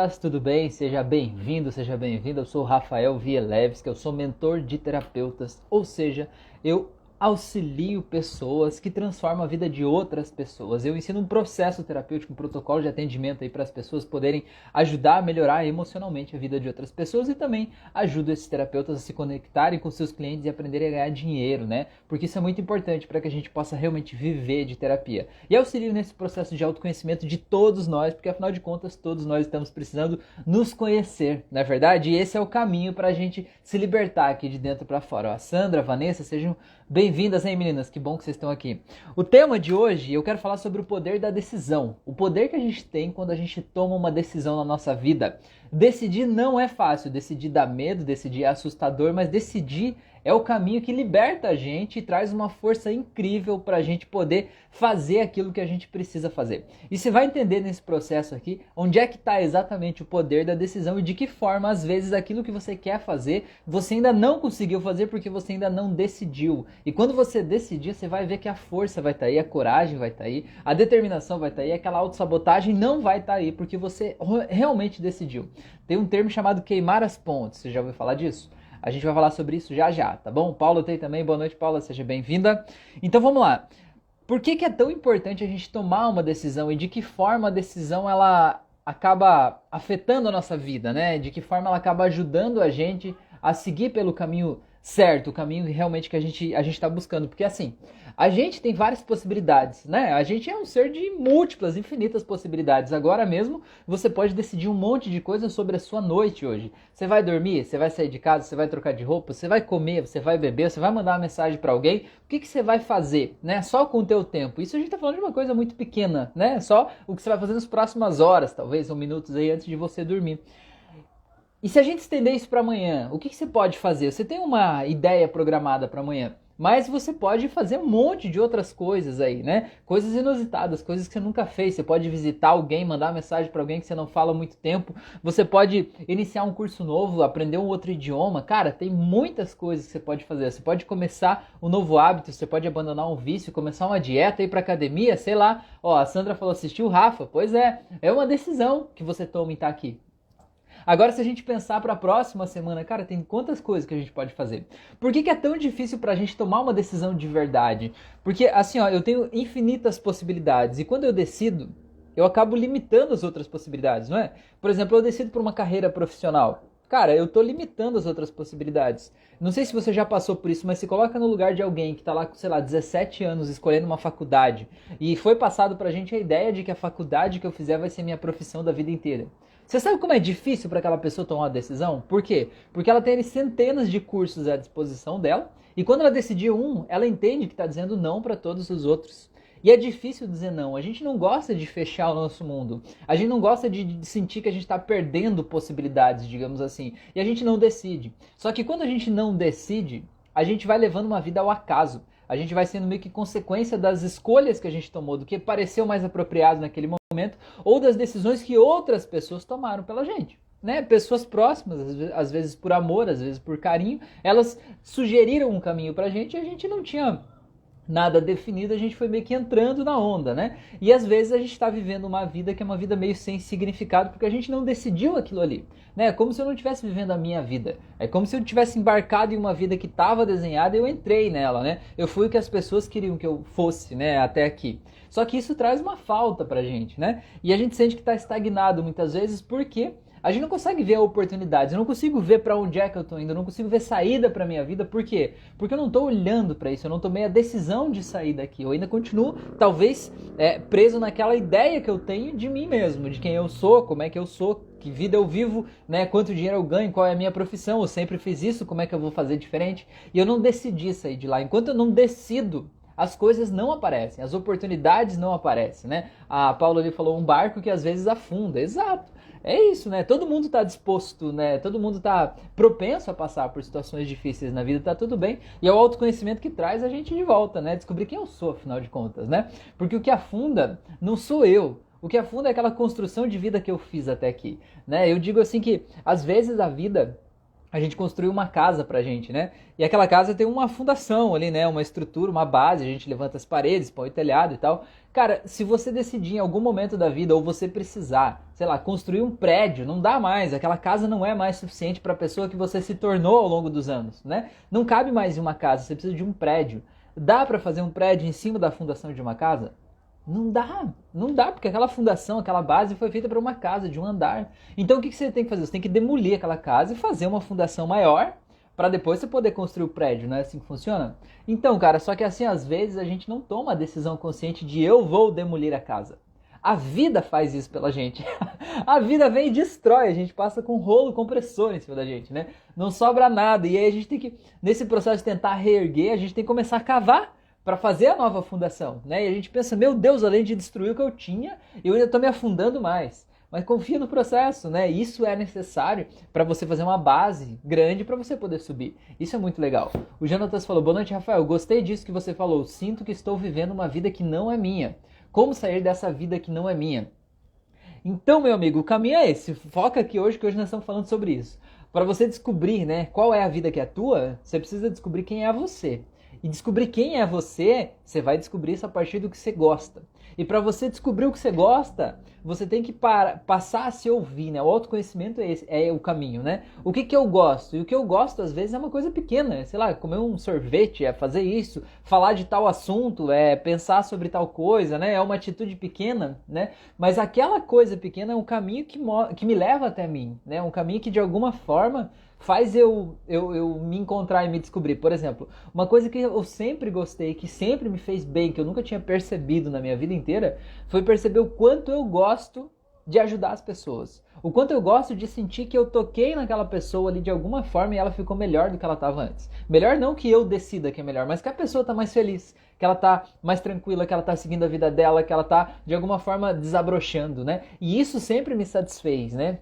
Tudo bem? Seja bem-vindo, seja bem-vinda. Eu sou o Rafael Vielewski, eu sou mentor de terapeutas, ou seja, eu auxilio pessoas que transformam a vida de outras pessoas. Eu ensino um processo terapêutico, um protocolo de atendimento aí para as pessoas poderem ajudar a melhorar emocionalmente a vida de outras pessoas e também ajudo esses terapeutas a se conectarem com seus clientes e aprenderem a ganhar dinheiro, né? Porque isso é muito importante para que a gente possa realmente viver de terapia. E auxilio nesse processo de autoconhecimento de todos nós, porque afinal de contas todos nós estamos precisando nos conhecer, não é verdade? E esse é o caminho para a gente se libertar aqui de dentro para fora. Ó, a Sandra, a Vanessa, sejam bem-vindas, hein, meninas? Que bom que vocês estão aqui. O tema de hoje, eu quero falar sobre o poder da decisão. O poder que a gente tem quando a gente toma uma decisão na nossa vida. Decidir não é fácil, decidir dá medo, decidir é assustador, mas decidir é o caminho que liberta a gente e traz uma força incrível para a gente poder fazer aquilo que a gente precisa fazer. E você vai entender nesse processo aqui onde é que está exatamente o poder da decisão e de que forma, às vezes, aquilo que você quer fazer, você ainda não conseguiu fazer porque você ainda não decidiu. E quando você decidir, você vai ver que a força vai estar aí, a coragem vai estar aí, a determinação vai estar aí, aquela autossabotagem não vai estar aí porque você realmente decidiu. Tem um termo chamado queimar as pontes, você já ouviu falar disso? A gente vai falar sobre isso já já, tá bom? Paula tem também, boa noite, Paula, seja bem-vinda. Então vamos lá. Por que é tão importante a gente tomar uma decisão e de que forma a decisão ela acaba afetando a nossa vida, né? De que forma ela acaba ajudando a gente a seguir pelo caminho certo, o caminho realmente que a gente está buscando. Porque assim, a gente tem várias possibilidades, né? A gente é um ser de múltiplas, infinitas possibilidades. Agora mesmo, você pode decidir um monte de coisa sobre a sua noite hoje. Você vai dormir, você vai sair de casa, você vai trocar de roupa, você vai comer, você vai beber, você vai mandar uma mensagem para alguém. O que você vai fazer, né? Só com o teu tempo. Isso a gente tá falando de uma coisa muito pequena, né? Só o que você vai fazer nas próximas horas, talvez, ou minutos aí antes de você dormir. E se a gente estender isso para amanhã, o que você pode fazer? Você tem uma ideia programada para amanhã, mas você pode fazer um monte de outras coisas aí, né? Coisas inusitadas, coisas que você nunca fez. Você pode visitar alguém, mandar uma mensagem para alguém que você não fala há muito tempo. Você pode iniciar um curso novo, aprender um outro idioma. Cara, tem muitas coisas que você pode fazer. Você pode começar um novo hábito, você pode abandonar um vício, começar uma dieta, ir para academia, sei lá. Ó, a Sandra falou, assistiu o Rafa. Pois é uma decisão que você toma em estar aqui. Agora, se a gente pensar para a próxima semana, cara, tem quantas coisas que a gente pode fazer? Por que é tão difícil para a gente tomar uma decisão de verdade? Porque, assim, ó, eu tenho infinitas possibilidades e quando eu decido, eu acabo limitando as outras possibilidades, não é? Por exemplo, eu decido por uma carreira profissional. Cara, eu tô limitando as outras possibilidades. Não sei se você já passou por isso, mas se coloca no lugar de alguém que tá lá com, sei lá, 17 anos escolhendo uma faculdade e foi passado pra gente a ideia de que a faculdade que eu fizer vai ser minha profissão da vida inteira. Você sabe como é difícil para aquela pessoa tomar uma decisão? Por quê? Porque ela tem centenas de cursos à disposição dela e quando ela decidir um, ela entende que está dizendo não para todos os outros. E é difícil dizer não. A gente não gosta de fechar o nosso mundo. A gente não gosta de sentir que a gente está perdendo possibilidades, digamos assim. E a gente não decide. Só que quando a gente não decide, a gente vai levando uma vida ao acaso. A gente vai sendo meio que consequência das escolhas que a gente tomou, do que pareceu mais apropriado naquele momento, ou das decisões que outras pessoas tomaram pela gente. Né? Pessoas próximas, às vezes por amor, às vezes por carinho, elas sugeriram um caminho pra gente e a gente não tinha nada definido, a gente foi meio que entrando na onda, né? E às vezes a gente está vivendo uma vida que é uma vida meio sem significado, porque a gente não decidiu aquilo ali, né? É como se eu não estivesse vivendo a minha vida. É como se eu tivesse embarcado em uma vida que estava desenhada e eu entrei nela, né? Eu fui o que as pessoas queriam que eu fosse, né? Até aqui. Só que isso traz uma falta pra gente, né? E a gente sente que está estagnado muitas vezes porque a gente não consegue ver oportunidades, eu não consigo ver para onde é que eu tô indo, eu não consigo ver saída para minha vida, por quê? Porque eu não tô olhando para isso, eu não tomei a decisão de sair daqui, eu ainda continuo, talvez, preso naquela ideia que eu tenho de mim mesmo, de quem eu sou, como é que eu sou, que vida eu vivo, né? Quanto dinheiro eu ganho, qual é a minha profissão, eu sempre fiz isso, como é que eu vou fazer diferente? E eu não decidi sair de lá, enquanto eu não decido, as coisas não aparecem, as oportunidades não aparecem, né? A Paula ali falou um barco que às vezes afunda, exato. É isso, né? Todo mundo tá disposto, né? Todo mundo tá propenso a passar por situações difíceis na vida, tá tudo bem. E é o autoconhecimento que traz a gente de volta, né? Descobrir quem eu sou, afinal de contas, né? Porque o que afunda não sou eu. O que afunda é aquela construção de vida que eu fiz até aqui, né? Eu digo assim que, às vezes, a vida a gente construiu uma casa pra gente, né? E aquela casa tem uma fundação ali, né? Uma estrutura, uma base, a gente levanta as paredes, põe o telhado e tal. Cara, se você decidir em algum momento da vida, ou você precisar, sei lá, construir um prédio, não dá mais, aquela casa não é mais suficiente para a pessoa que você se tornou ao longo dos anos, né? Não cabe mais em uma casa, você precisa de um prédio. Dá para fazer um prédio em cima da fundação de uma casa? Não dá, não dá, porque aquela fundação, aquela base foi feita para uma casa, de um andar. Então o que você tem que fazer? Você tem que demolir aquela casa e fazer uma fundação maior para depois você poder construir o prédio, não é assim que funciona? Então, cara, só que assim, às vezes a gente não toma a decisão consciente de eu vou demolir a casa. A vida faz isso pela gente. A vida vem e destrói, a gente passa com um rolo compressor em cima da gente, né? Não sobra nada. E aí a gente tem que, nesse processo de tentar reerguer, a gente tem que começar a cavar para fazer a nova fundação, né? E a gente pensa, meu Deus, além de destruir o que eu tinha, eu ainda estou me afundando mais. Mas confia no processo, né? Isso é necessário para você fazer uma base grande para você poder subir. Isso é muito legal. O Jonatas falou, boa noite, Rafael. Gostei disso que você falou. Sinto que estou vivendo uma vida que não é minha. Como sair dessa vida que não é minha? Então, meu amigo, o caminho é esse. Foca aqui hoje, que hoje nós estamos falando sobre isso. Para você descobrir, né, qual é a vida que é tua, você precisa descobrir quem é você. E descobrir quem é você, você vai descobrir isso a partir do que você gosta. E para você descobrir o que você gosta, você tem que passar a se ouvir, né? O autoconhecimento é o caminho, né? O que eu gosto? E o que eu gosto, às vezes, é uma coisa pequena. Sei lá, comer um sorvete, é fazer isso. Falar de tal assunto, é pensar sobre tal coisa, né? É uma atitude pequena, né? Mas aquela coisa pequena é um caminho que me leva até mim, né? Um caminho que, de alguma forma, faz eu me encontrar e me descobrir. Por exemplo, uma coisa que eu sempre gostei, que sempre me fez bem, que eu nunca tinha percebido na minha vida inteira, foi perceber o quanto eu gosto de ajudar as pessoas. O quanto eu gosto de sentir que eu toquei naquela pessoa ali de alguma forma e ela ficou melhor do que ela estava antes. Melhor não que eu decida que é melhor, mas que a pessoa está mais feliz, que ela está mais tranquila, que ela está seguindo a vida dela, que ela está de alguma forma desabrochando, né? E isso sempre me satisfez, né?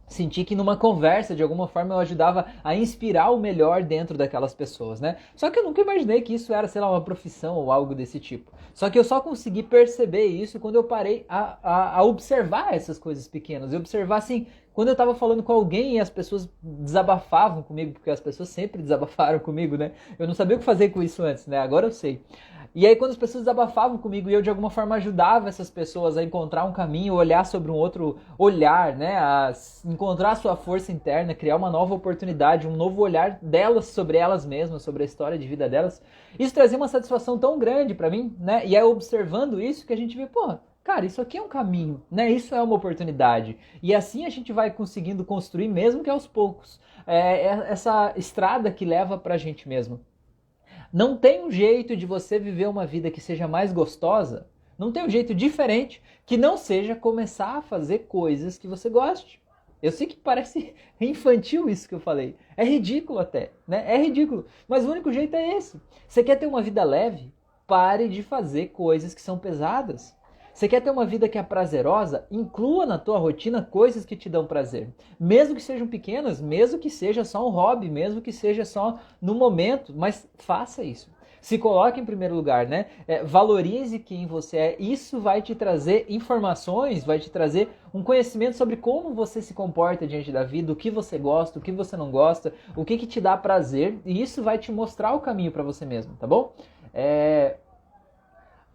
Senti que numa conversa, de alguma forma, eu ajudava a inspirar o melhor dentro daquelas pessoas, né? Só que eu nunca imaginei que isso era, sei lá, uma profissão ou algo desse tipo. Só que eu só consegui perceber isso quando eu parei a observar essas coisas pequenas. E observar, assim, quando eu tava falando com alguém e as pessoas desabafavam comigo, porque as pessoas sempre desabafaram comigo, né? Eu não sabia o que fazer com isso antes, né? Agora eu sei. E aí quando as pessoas desabafavam comigo e eu de alguma forma ajudava essas pessoas a encontrar um caminho, olhar sobre um outro olhar, né, a encontrar a sua força interna, criar uma nova oportunidade, um novo olhar delas sobre elas mesmas, sobre a história de vida delas, isso trazia uma satisfação tão grande pra mim, né, e é observando isso que a gente vê, pô, cara, isso aqui é um caminho, né, isso é uma oportunidade, e assim a gente vai conseguindo construir, mesmo que aos poucos, essa estrada que leva pra gente mesmo. Não tem um jeito de você viver uma vida que seja mais gostosa, não tem um jeito diferente que não seja começar a fazer coisas que você goste. Eu sei que parece infantil isso que eu falei. É ridículo até, né? É ridículo. Mas o único jeito é esse. Você quer ter uma vida leve? Pare de fazer coisas que são pesadas. Você quer ter uma vida que é prazerosa? Inclua na tua rotina coisas que te dão prazer. Mesmo que sejam pequenas, mesmo que seja só um hobby, mesmo que seja só no momento, mas faça isso. Se coloque em primeiro lugar, né? Valorize quem você é. Isso vai te trazer informações, vai te trazer um conhecimento sobre como você se comporta diante da vida, o que você gosta, o que você não gosta, o que te dá prazer. E isso vai te mostrar o caminho para você mesmo, tá bom?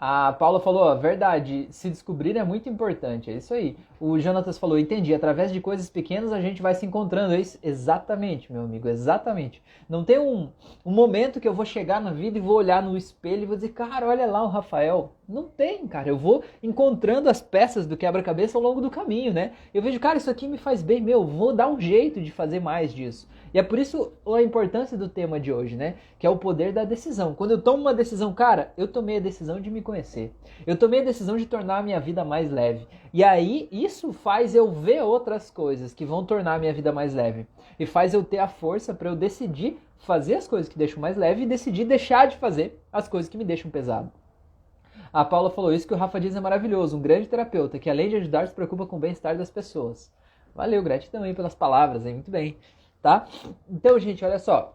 A Paula falou, ó, verdade, se descobrir é muito importante, é isso aí. O Jonatas falou, entendi, através de coisas pequenas a gente vai se encontrando, é isso? Exatamente, meu amigo, exatamente. Não tem um momento que eu vou chegar na vida e vou olhar no espelho e vou dizer, cara, olha lá o Rafael. Não tem, cara, eu vou encontrando as peças do quebra-cabeça ao longo do caminho, né? Eu vejo, cara, isso aqui me faz bem, meu, vou dar um jeito de fazer mais disso. E é por isso a importância do tema de hoje, né? Que é o poder da decisão. Quando eu tomo uma decisão, cara, eu tomei a decisão de me conhecer. Eu tomei a decisão de tornar a minha vida mais leve. E aí, isso faz eu ver outras coisas que vão tornar a minha vida mais leve. E faz eu ter a força para eu decidir fazer as coisas que deixam mais leve e decidir deixar de fazer as coisas que me deixam pesado. A Paula falou isso que o Rafa diz é maravilhoso. Um grande terapeuta que além de ajudar se preocupa com o bem-estar das pessoas. Valeu, gratidão aí pelas palavras, hein? Muito bem. Tá? Então, gente, olha só.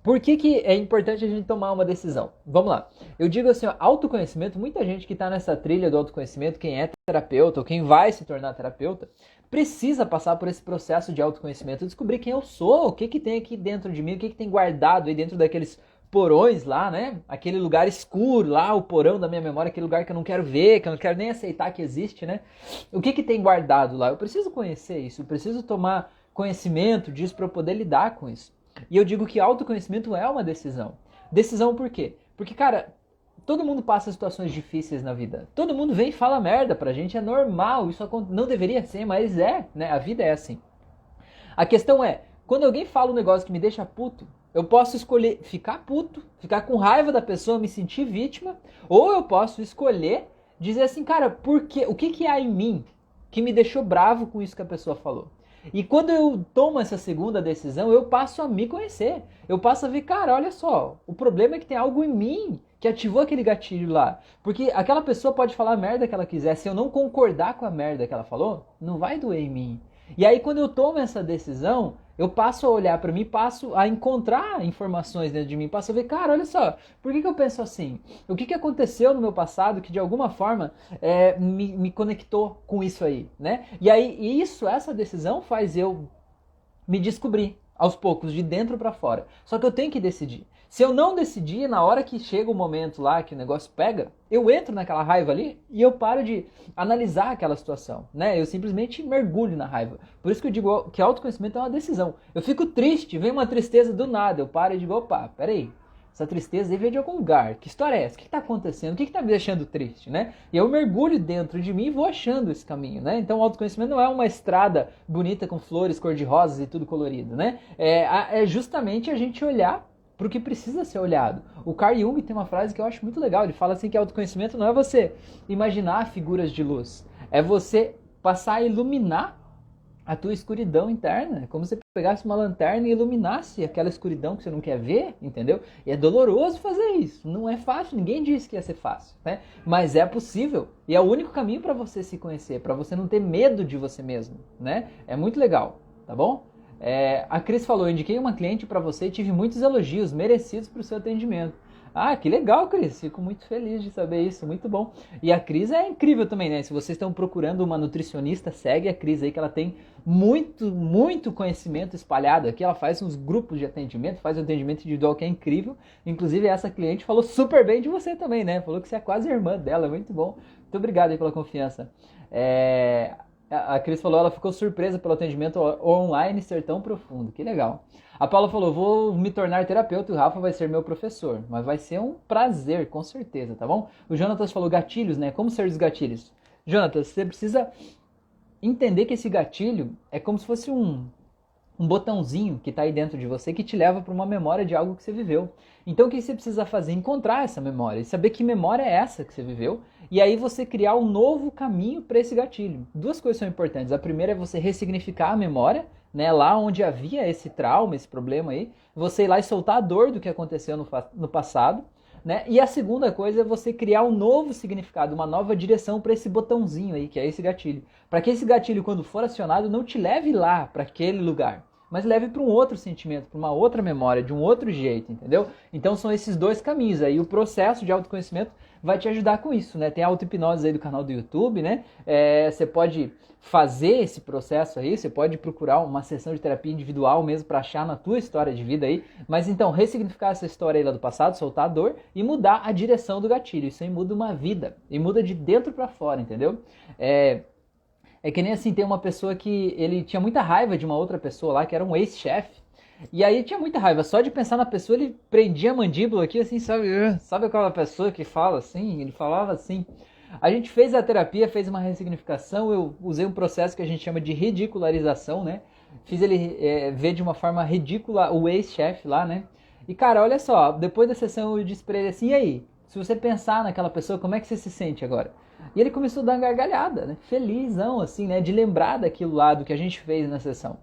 Por que é importante a gente tomar uma decisão? Vamos lá. Eu digo assim, ó, autoconhecimento, muita gente que está nessa trilha do autoconhecimento, quem é terapeuta ou quem vai se tornar terapeuta, precisa passar por esse processo de autoconhecimento, descobrir quem eu sou, o que que tem aqui dentro de mim, o que que tem guardado aí dentro daqueles porões lá, né? Aquele lugar escuro lá, o porão da minha memória, aquele lugar que eu não quero ver, que eu não quero nem aceitar que existe, né? O que que tem guardado lá? Eu preciso conhecer isso, eu preciso tomar conhecimento disso para eu poder lidar com isso. E eu digo que autoconhecimento é uma decisão. Decisão por quê? Porque, cara, todo mundo passa situações difíceis na vida. Todo mundo vem e fala merda pra gente, é normal, isso não deveria ser, mas é, né? A vida é assim. A questão é, quando alguém fala um negócio que me deixa puto, eu posso escolher ficar puto, ficar com raiva da pessoa, me sentir vítima, ou eu posso escolher dizer assim, cara, por quê? O que que há em mim que me deixou bravo com isso que a pessoa falou? E quando eu tomo essa segunda decisão, eu passo a me conhecer. Eu passo a ver, cara, olha só, o problema é que tem algo em mim que ativou aquele gatilho lá. Porque aquela pessoa pode falar a merda que ela quiser, se eu não concordar com a merda que ela falou, não vai doer em mim. E aí quando eu tomo essa decisão, eu passo a olhar para mim, passo a encontrar informações dentro de mim, passo a ver, cara, olha só, por que eu penso assim? O que aconteceu no meu passado que de alguma forma me conectou com isso aí, né? E aí essa decisão faz eu me descobrir aos poucos, de dentro para fora. Só que eu tenho que decidir. Se eu não decidir, na hora que chega o momento lá que o negócio pega, eu entro naquela raiva ali e eu paro de analisar aquela situação, né? Eu simplesmente mergulho na raiva. Por isso que eu digo que autoconhecimento é uma decisão. Eu fico triste, vem uma tristeza do nada, eu paro e digo, opa, peraí, essa tristeza veio de algum lugar. Que história é essa? O que está acontecendo? O que está me deixando triste, né? E eu mergulho dentro de mim e vou achando esse caminho, né? Então o autoconhecimento não é uma estrada bonita com flores cor-de-rosas e tudo colorido, né? É justamente a gente olhar para o que precisa ser olhado. O Carl Jung tem uma frase que eu acho muito legal. Ele fala assim que autoconhecimento não é você imaginar figuras de luz. É você passar a iluminar a tua escuridão interna. É como se você pegasse uma lanterna e iluminasse aquela escuridão que você não quer ver, entendeu? E é doloroso fazer isso. Não é fácil, ninguém disse que ia ser fácil, né? Mas é possível. E é o único caminho para você se conhecer, para você não ter medo de você mesmo, né? É muito legal, tá bom? A Cris falou, eu indiquei uma cliente para você e tive muitos elogios merecidos para o seu atendimento. Ah, que legal, Cris. Fico muito feliz de saber isso. Muito bom. E a Cris é incrível também, né? Se vocês estão procurando uma nutricionista, segue a Cris aí, que ela tem muito conhecimento espalhado aqui. Ela faz uns grupos de atendimento, faz um atendimento individual que é incrível. Inclusive, essa cliente falou super bem de você também, né? Falou que você é quase irmã dela. Muito bom. Muito obrigado aí pela confiança. A Cris falou, ela ficou surpresa pelo atendimento online ser tão profundo. Que legal. A Paula falou, vou me tornar terapeuta e o Rafa vai ser meu professor. Mas vai ser um prazer, com certeza, tá bom? O Jonatas falou, gatilhos, né? Como ser os gatilhos? Jonatas, você precisa entender que esse gatilho é como se fosse um botãozinho que está aí dentro de você que te leva para uma memória de algo que você viveu. Então o que você precisa fazer? Encontrar essa memória e saber que memória é essa que você viveu e aí você criar um novo caminho para esse gatilho. Duas coisas são importantes. A primeira é você ressignificar a memória, né, lá onde havia esse trauma, esse problema aí, você ir lá e soltar a dor do que aconteceu no passado, né? E a segunda coisa é você criar um novo significado, uma nova direção para esse botãozinho aí, que é esse gatilho. Para que esse gatilho, quando for acionado, não te leve lá para aquele lugar, mas leve para um outro sentimento, para uma outra memória, de um outro jeito, entendeu? Então são esses dois caminhos aí. O processo de autoconhecimento vai te ajudar com isso, né? Tem a auto-hipnose aí do canal do YouTube, né? Você pode fazer esse processo aí, você pode procurar uma sessão de terapia individual mesmo para achar na tua história de vida aí. Mas então, ressignificar essa história aí lá do passado, soltar a dor e mudar a direção do gatilho. Isso aí muda uma vida e muda de dentro para fora, entendeu? É que nem assim, tem uma pessoa que ele tinha muita raiva de uma outra pessoa lá, que era um ex-chefe. E aí tinha muita raiva, só de pensar na pessoa ele prendia a mandíbula aqui assim, sabe aquela pessoa que fala assim? Ele falava assim. A gente fez a terapia, fez uma ressignificação, eu usei um processo que a gente chama de ridicularização, né? Fiz ele ver de uma forma ridícula o ex-chefe lá, né? E cara, olha só, depois da sessão eu disse pra ele assim, e aí? Se você pensar naquela pessoa, como é que você se sente agora? E ele começou a dar uma gargalhada, né? Felizão, assim, né? De lembrar daquilo lá, do que a gente fez na sessão.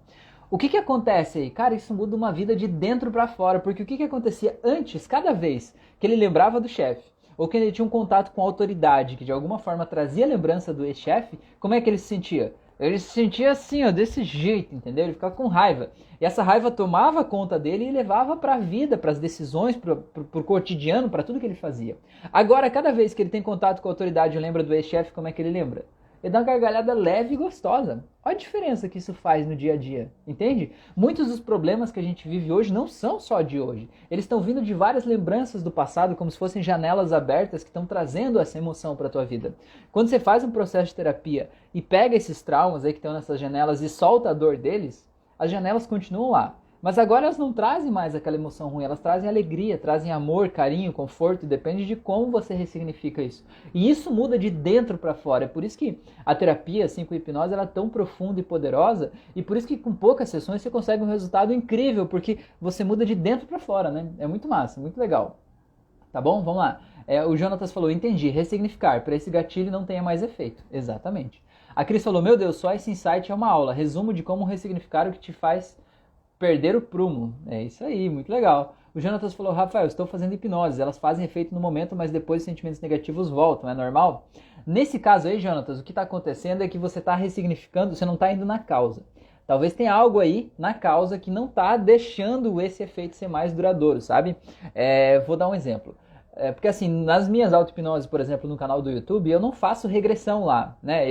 O que acontece aí? Cara, isso muda uma vida de dentro pra fora, porque o que acontecia antes, cada vez que ele lembrava do chefe, ou que ele tinha um contato com a autoridade, que de alguma forma trazia lembrança do ex-chefe, como é que ele se sentia? Ele se sentia assim, ó, desse jeito, entendeu? Ele ficava com raiva. E essa raiva tomava conta dele e levava para a vida, para as decisões, para o cotidiano, para tudo que ele fazia. Agora, cada vez que ele tem contato com a autoridade e lembra do ex-chefe, como é que ele lembra? e dá uma gargalhada leve e gostosa. Olha a diferença que isso faz no dia a dia, entende? Muitos dos problemas que a gente vive hoje não são só de hoje. Eles estão vindo de várias lembranças do passado, como se fossem janelas abertas que estão trazendo essa emoção para a tua vida. Quando você faz um processo de terapia e pega esses traumas aí que estão nessas janelas e solta a dor deles, as janelas continuam lá. Mas agora elas não trazem mais aquela emoção ruim, elas trazem alegria, trazem amor, carinho, conforto, depende de como você ressignifica isso. E isso muda de dentro para fora, é por isso que a terapia, assim, com a hipnose, ela é tão profunda e poderosa, e por isso que com poucas sessões você consegue um resultado incrível, porque você muda de dentro para fora, né? É muito massa, muito legal. Tá bom? Vamos lá. O Jonatas falou, entendi, ressignificar, para esse gatilho não tenha mais efeito. Exatamente. A Cris falou, meu Deus, só esse insight é uma aula, resumo de como ressignificar o que te faz perder o prumo. É isso aí, muito legal. O Jonatas falou, Rafael, estou fazendo hipnose, elas fazem efeito no momento, mas depois os sentimentos negativos voltam, é normal? Nesse caso aí, Jonatas, o que está acontecendo é que você está ressignificando, você não está indo na causa. Talvez tenha algo aí na causa que não está deixando esse efeito ser mais duradouro, sabe? Vou dar um exemplo. Porque assim, nas minhas auto-hipnoses, por exemplo, no canal do YouTube, eu não faço regressão lá, né?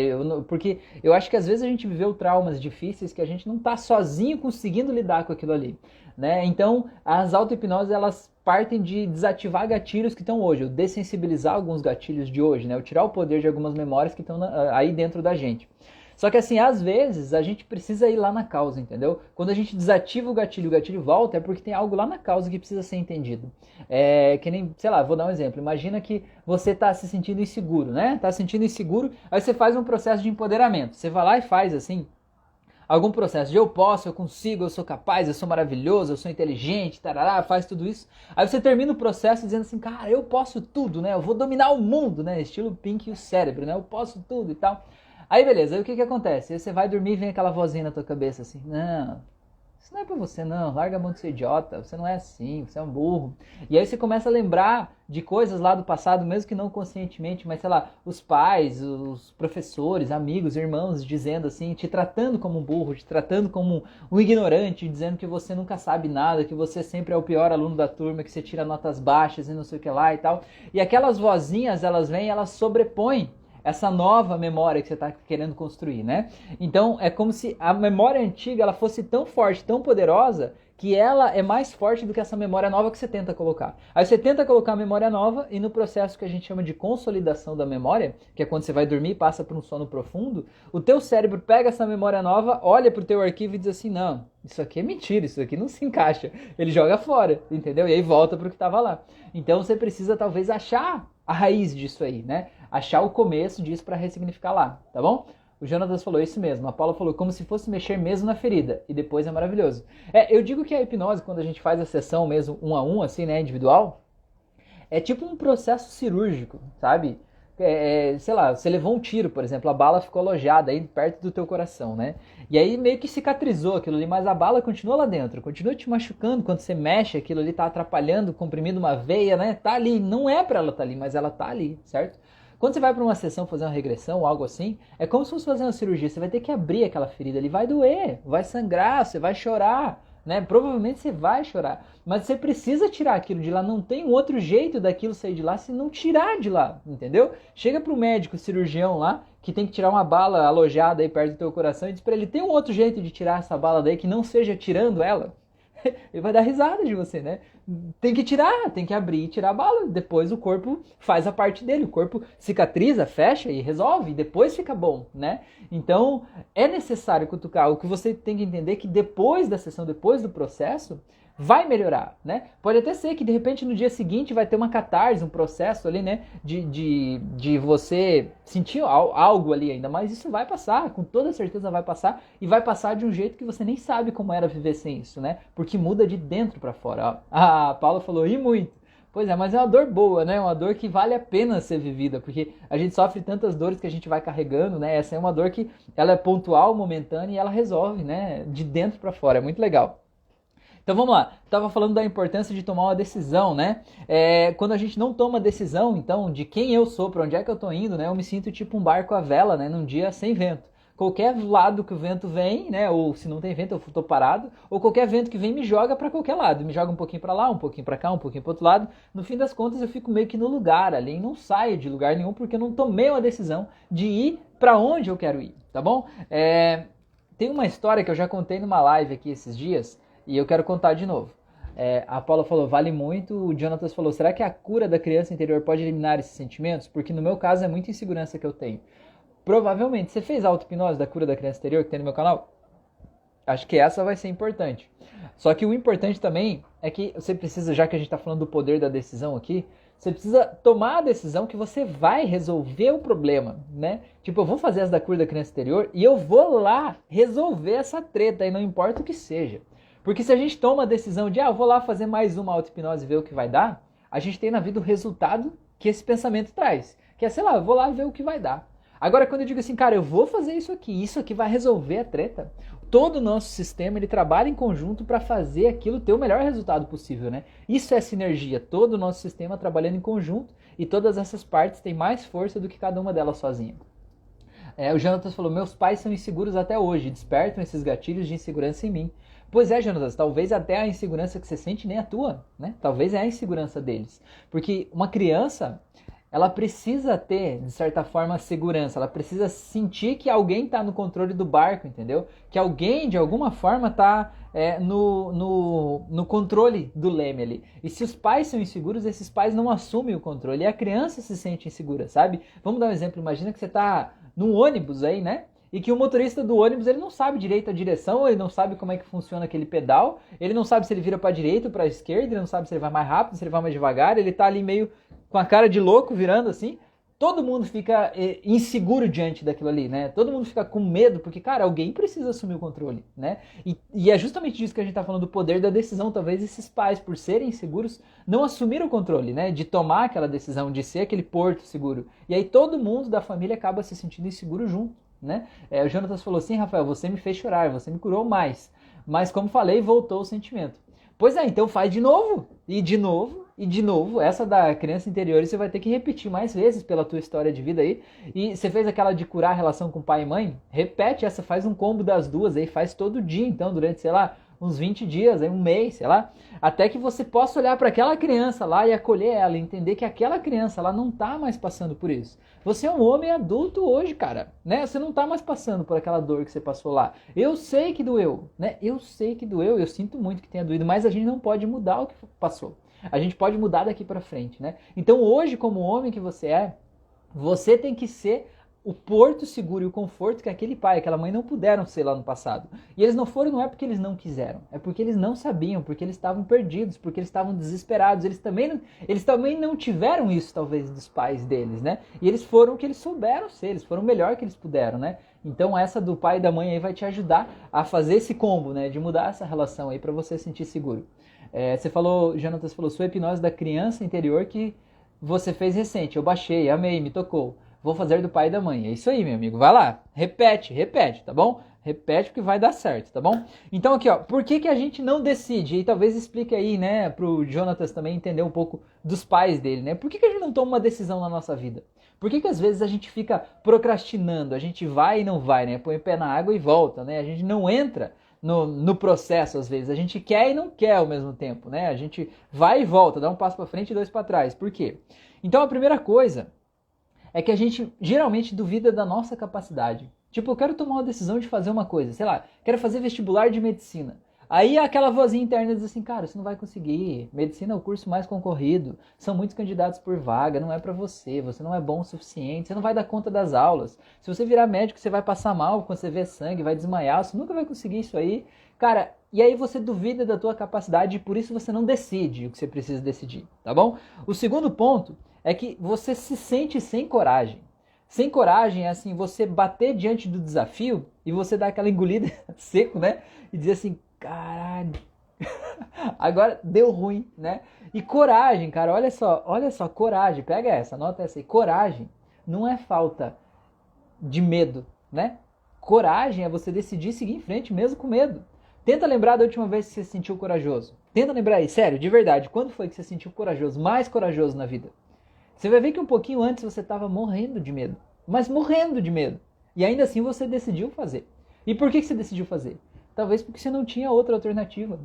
Porque eu acho que às vezes a gente viveu traumas difíceis que a gente não tá sozinho conseguindo lidar com aquilo ali, né? Então, as auto-hipnoses, elas partem de desativar gatilhos que estão hoje, ou dessensibilizar alguns gatilhos de hoje, né? Ou tirar o poder de algumas memórias que estão aí dentro da gente. Só que assim, às vezes a gente precisa ir lá na causa, entendeu? Quando a gente desativa o gatilho volta, é porque tem algo lá na causa que precisa ser entendido. Que nem, sei lá, vou dar um exemplo. Imagina que você tá se sentindo inseguro, né? Tá se sentindo inseguro, aí você faz um processo de empoderamento. Você vai lá e faz assim, algum processo de eu posso, eu consigo, eu sou capaz, eu sou maravilhoso, eu sou inteligente, tarará, faz tudo isso. Aí você termina o processo dizendo assim, cara, eu posso tudo, né? Eu vou dominar o mundo, né? Estilo Pink e o cérebro, né? Eu posso tudo e tal. Aí beleza, aí o que acontece? Aí você vai dormir e vem aquela vozinha na tua cabeça assim, não, isso não é pra você não, larga a mão de ser idiota, você não é assim, você é um burro. E aí você começa a lembrar de coisas lá do passado, mesmo que não conscientemente, mas sei lá, os pais, os professores, amigos, irmãos dizendo assim, te tratando como um burro, te tratando como um ignorante, dizendo que você nunca sabe nada, que você sempre é o pior aluno da turma, que você tira notas baixas e não sei o que lá e tal. E aquelas vozinhas, elas vêm, elas sobrepõem essa nova memória que você está querendo construir, né? Então, é como se a memória antiga ela fosse tão forte, tão poderosa, que ela é mais forte do que essa memória nova que você tenta colocar. Aí você tenta colocar a memória nova e no processo que a gente chama de consolidação da memória, que é quando você vai dormir e passa por um sono profundo, o teu cérebro pega essa memória nova, olha pro teu arquivo e diz assim, não, isso aqui é mentira, isso aqui não se encaixa. Ele joga fora, entendeu? E aí volta pro que estava lá. Então você precisa talvez achar a raiz disso aí, né? Achar o começo disso para ressignificar lá, tá bom? O Jonatas falou isso mesmo, a Paula falou como se fosse mexer mesmo na ferida, e depois é maravilhoso. Eu digo que a hipnose, quando a gente faz a sessão mesmo um a um, assim, né, individual, é tipo um processo cirúrgico, sabe? Sei lá, você levou um tiro, por exemplo, a bala ficou alojada aí perto do teu coração, né? E aí meio que cicatrizou aquilo ali, mas a bala continua lá dentro, continua te machucando quando você mexe, aquilo ali tá atrapalhando, comprimindo uma veia, né? Tá ali, não é pra ela estar ali, mas ela tá ali, certo? Quando você vai para uma sessão fazer uma regressão ou algo assim, é como se fosse fazer uma cirurgia, você vai ter que abrir aquela ferida ali, vai doer, vai sangrar, você vai chorar, né? Provavelmente você vai chorar, mas você precisa tirar aquilo de lá, não tem um outro jeito daquilo sair de lá se não tirar de lá, entendeu? Chega pro médico, cirurgião lá, que tem que tirar uma bala alojada aí perto do teu coração e diz pra ele, tem um outro jeito de tirar essa bala daí que não seja tirando ela? Ele vai dar risada de você, né? Tem que tirar, tem que abrir e tirar a bala. Depois o corpo faz a parte dele. O corpo cicatriza, fecha e resolve. E depois fica bom, né? Então, é necessário cutucar. O que você tem que entender é que depois da sessão, depois do processo, vai melhorar, né? Pode até ser que de repente no dia seguinte vai ter uma catarse, um processo ali, né? De você sentir algo ali ainda, mas isso vai passar, com toda certeza vai passar, e vai passar de um jeito que você nem sabe como era viver sem isso, né? Porque muda de dentro pra fora. Ó. A Paula falou, e muito. Pois é, mas é uma dor boa, né? Uma dor que vale a pena ser vivida, porque a gente sofre tantas dores que a gente vai carregando, né? Essa é uma dor que ela é pontual, momentânea e ela resolve, né? De dentro pra fora, é muito legal. Então vamos lá, estava falando da importância de tomar uma decisão, né? Quando a gente não toma decisão, então, de quem eu sou, para onde é que eu tô indo, né? Eu me sinto tipo um barco à vela, né? Num dia sem vento. qualquer lado que o vento vem, né? Ou se não tem vento, eu tô parado, ou qualquer vento que vem me joga para qualquer lado, me joga um pouquinho para lá, um pouquinho para cá, um pouquinho para outro lado. No fim das contas, eu fico meio que no lugar ali, e não saio de lugar nenhum porque eu não tomei uma decisão de ir para onde eu quero ir, tá bom? Tem uma história que eu já contei numa live aqui esses dias e eu quero contar de novo. A Paula falou, vale muito. O Jonatas falou, será que a cura da criança interior pode eliminar esses sentimentos? Porque no meu caso é muita insegurança que eu tenho. Provavelmente. Você fez a auto-hipnose da cura da criança interior que tem no meu canal? Acho que essa vai ser importante. Só que o importante também é que você precisa, já que a gente está falando do poder da decisão aqui, você precisa tomar a decisão que você vai resolver o problema, né? Tipo, eu vou fazer essa da cura da criança interior e eu vou lá resolver essa treta, e não importa o que seja. Porque se a gente toma a decisão de, eu vou lá fazer mais uma auto-hipnose e ver o que vai dar, a gente tem na vida o resultado que esse pensamento traz. Que é, sei lá, eu vou lá ver o que vai dar. Agora, quando eu digo assim, cara, eu vou fazer isso aqui vai resolver a treta. Todo o nosso sistema, ele trabalha em conjunto para fazer aquilo ter o melhor resultado possível, né? Isso é sinergia, todo o nosso sistema trabalhando em conjunto e todas essas partes têm mais força do que cada uma delas sozinha. O Jonatas falou, meus pais são inseguros até hoje, despertam esses gatilhos de insegurança em mim. Pois é, Jonatas, talvez até a insegurança que você sente nem a tua, né? Talvez é a insegurança deles. Porque uma criança, ela precisa ter, de certa forma, segurança. Ela precisa sentir que alguém está no controle do barco, entendeu? Que alguém, de alguma forma, está no controle do leme ali. E se os pais são inseguros, esses pais não assumem o controle. E a criança se sente insegura, sabe? Vamos dar um exemplo. Imagina que você está num ônibus aí, né? E que o motorista do ônibus, ele não sabe direito a direção, ele não sabe como é que funciona aquele pedal, ele não sabe se ele vira para a direita ou para a esquerda, ele não sabe se ele vai mais rápido, se ele vai mais devagar, ele tá ali meio com a cara de louco virando assim. Todo mundo fica inseguro diante daquilo ali, né? Todo mundo fica com medo, porque, cara, alguém precisa assumir o controle, né? E é justamente disso que a gente tá falando, do poder da decisão. Talvez esses pais, por serem inseguros, não assumiram o controle, né? De tomar aquela decisão, de ser aquele porto seguro. E aí todo mundo da família acaba se sentindo inseguro junto. Né? O Jonatas falou assim, Rafael, você me fez chorar, você me curou mais. Mas como falei, voltou o sentimento. Pois é, então faz de novo, e de novo, e de novo. Essa da criança interior você vai ter que repetir mais vezes pela tua história de vida aí. E você fez aquela de curar a relação com pai e mãe? Repete essa, faz um combo das duas aí, faz todo dia, então, durante, sei lá, uns 20 dias, aí um mês, sei lá, até que você possa olhar para aquela criança lá e acolher ela, entender que aquela criança lá não tá mais passando por isso. Você é um homem adulto hoje, cara, né? Você não tá mais passando por aquela dor que você passou lá. Eu sei que doeu, né? Eu sei que doeu, eu sinto muito que tenha doído, mas a gente não pode mudar o que passou. A gente pode mudar daqui para frente, né? Então hoje, como homem que você é, você tem que ser o porto seguro e o conforto que aquele pai, aquela mãe não puderam ser lá no passado. E eles não foram, não é porque eles não quiseram, é porque eles não sabiam, porque eles estavam perdidos, porque eles estavam desesperados. Eles também não tiveram isso, talvez, dos pais deles, né? E eles foram o que eles souberam ser, eles foram o melhor que eles puderam, né? Então essa do pai e da mãe aí vai te ajudar a fazer esse combo, né? De mudar essa relação aí para você sentir seguro. Você falou, Jonatas falou, sua hipnose da criança interior que você fez recente. Eu baixei, amei, me tocou. Vou fazer do pai e da mãe. É isso aí, meu amigo. Vai lá. Repete, tá bom? Repete porque vai dar certo, tá bom? Então aqui, ó, por que a gente não decide? E talvez explique aí, né, pro Jonatas também entender um pouco dos pais dele, né? Por que a gente não toma uma decisão na nossa vida? Por que às vezes a gente fica procrastinando? A gente vai e não vai, né? Põe o pé na água e volta, né? A gente não entra no processo às vezes. A gente quer e não quer ao mesmo tempo, né? A gente vai e volta, dá um passo para frente e dois para trás. Por quê? Então a primeira coisa é que a gente geralmente duvida da nossa capacidade. Tipo, eu quero tomar uma decisão de fazer uma coisa, sei lá, quero fazer vestibular de medicina. Aí aquela vozinha interna diz assim, cara, você não vai conseguir, medicina é o curso mais concorrido, são muitos candidatos por vaga, não é pra você não é bom o suficiente, você não vai dar conta das aulas. Se você virar médico, você vai passar mal quando você vê sangue, vai desmaiar, você nunca vai conseguir isso aí. Cara, e aí você duvida da tua capacidade e por isso você não decide o que você precisa decidir, tá bom? O segundo ponto é que você se sente sem coragem. Sem coragem é assim, você bater diante do desafio e você dar aquela engolida seco, né? E dizer assim, caralho, agora deu ruim, né? E coragem, cara, olha só, coragem, pega essa, anota essa aí. Coragem não é falta de medo, né? Coragem é você decidir seguir em frente mesmo com medo. Tenta lembrar da última vez que você se sentiu corajoso. Tenta lembrar aí, sério, de verdade, quando foi que você se sentiu corajoso, mais corajoso na vida? Você vai ver que um pouquinho antes você estava morrendo de medo. Mas morrendo de medo. E ainda assim você decidiu fazer. E por que você decidiu fazer? Talvez porque você não tinha outra alternativa.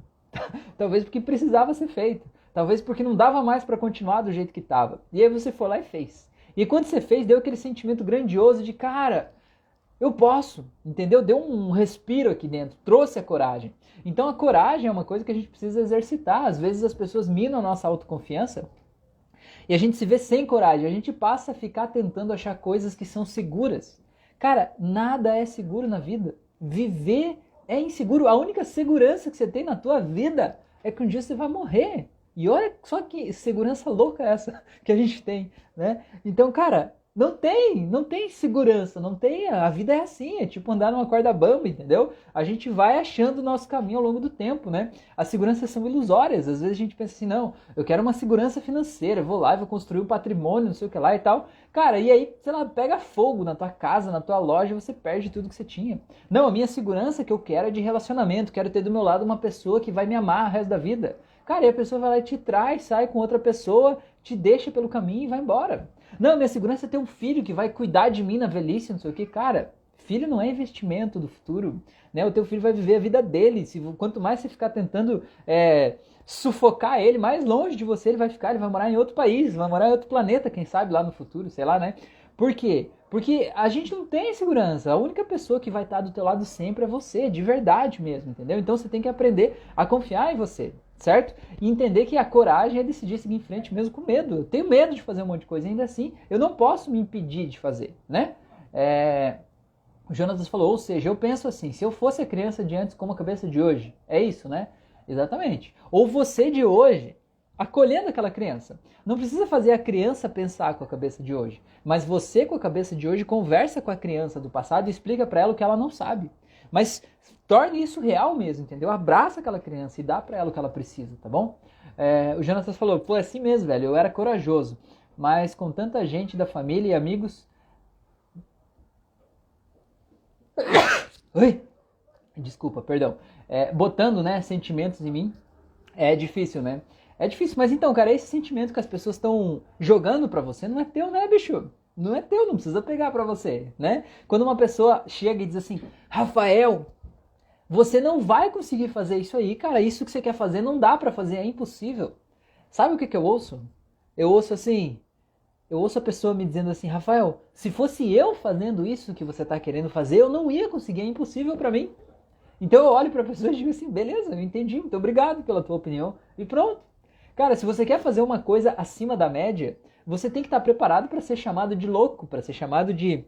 Talvez porque precisava ser feito. Talvez porque não dava mais para continuar do jeito que estava. E aí você foi lá e fez. E quando você fez, deu aquele sentimento grandioso de, cara, eu posso, entendeu? Deu um respiro aqui dentro, trouxe a coragem. Então a coragem é uma coisa que a gente precisa exercitar. Às vezes as pessoas minam a nossa autoconfiança e a gente se vê sem coragem. A gente passa a ficar tentando achar coisas que são seguras. Cara, nada é seguro na vida. Viver é inseguro. A única segurança que você tem na tua vida é que um dia você vai morrer. E olha só que segurança louca essa que a gente tem, né? Então, cara, não tem segurança, não tem, a vida é assim, é tipo andar numa corda bamba, entendeu? A gente vai achando o nosso caminho ao longo do tempo, né? As seguranças são ilusórias, às vezes a gente pensa assim, não, eu quero uma segurança financeira, eu vou lá, vou construir um patrimônio, não sei o que lá e tal. Cara, e aí, sei lá, pega fogo na tua casa, na tua loja, você perde tudo que você tinha. Não, a minha segurança que eu quero é de relacionamento, quero ter do meu lado uma pessoa que vai me amar o resto da vida. Cara, e a pessoa vai lá e te traz, sai com outra pessoa, te deixa pelo caminho e vai embora. Não, minha segurança é ter um filho que vai cuidar de mim na velhice, não sei o que. Cara, filho não é investimento do futuro, né? O teu filho vai viver a vida dele. Quanto mais você ficar tentando sufocar ele, mais longe de você ele vai ficar. Ele vai morar em outro país, vai morar em outro planeta, quem sabe lá no futuro, sei lá, né? Por quê? Porque a gente não tem segurança. A única pessoa que vai estar do teu lado sempre é você, de verdade mesmo, entendeu? Então você tem que aprender a confiar em você, certo? E entender que a coragem é decidir seguir em frente mesmo com medo. Eu tenho medo de fazer um monte de coisa, ainda assim eu não posso me impedir de fazer, né? O Jonatas falou, ou seja, eu penso assim, se eu fosse a criança de antes como a cabeça de hoje, é isso, né? Exatamente. Ou você de hoje, acolhendo aquela criança. Não precisa fazer a criança pensar com a cabeça de hoje, mas você com a cabeça de hoje conversa com a criança do passado e explica para ela o que ela não sabe. Mas torne isso real mesmo, entendeu? Abraça aquela criança e dá pra ela o que ela precisa, tá bom? O Jonatas falou, pô, é assim mesmo, velho, eu era corajoso, mas com tanta gente da família e amigos... Oi? Desculpa, perdão. Botando, né, sentimentos em mim, é difícil, né? É difícil, mas então, cara, esse sentimento que as pessoas estão jogando pra você não é teu, né, bicho? Não é teu, não precisa pegar pra você, né? Quando uma pessoa chega e diz assim, Rafael, você não vai conseguir fazer isso aí, cara. Isso que você quer fazer não dá pra fazer, é impossível. Sabe o que eu ouço? Eu ouço assim, eu ouço a pessoa me dizendo assim, Rafael, se fosse eu fazendo isso que você tá querendo fazer, eu não ia conseguir, é impossível pra mim. Então eu olho pra pessoa e digo assim, beleza, eu entendi, muito obrigado pela tua opinião e pronto. Cara, se você quer fazer uma coisa acima da média, você tem que estar preparado para ser chamado de louco, para ser chamado de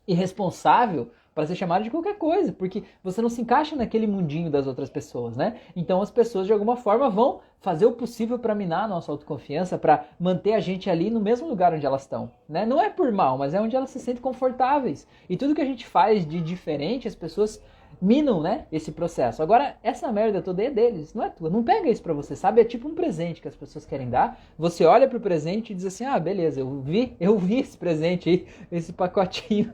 irresponsável, para ser chamado de qualquer coisa, porque você não se encaixa naquele mundinho das outras pessoas, né? Então as pessoas de alguma forma vão fazer o possível para minar a nossa autoconfiança, para manter a gente ali no mesmo lugar onde elas estão, né? Não é por mal, mas é onde elas se sentem confortáveis. E tudo que a gente faz de diferente, as pessoas minam, né, esse processo. Agora, essa merda toda é deles, não é tua. Não pega isso pra você, sabe? É tipo um presente que as pessoas querem dar. Você olha pro presente e diz assim, ah, beleza, eu vi esse presente aí, esse pacotinho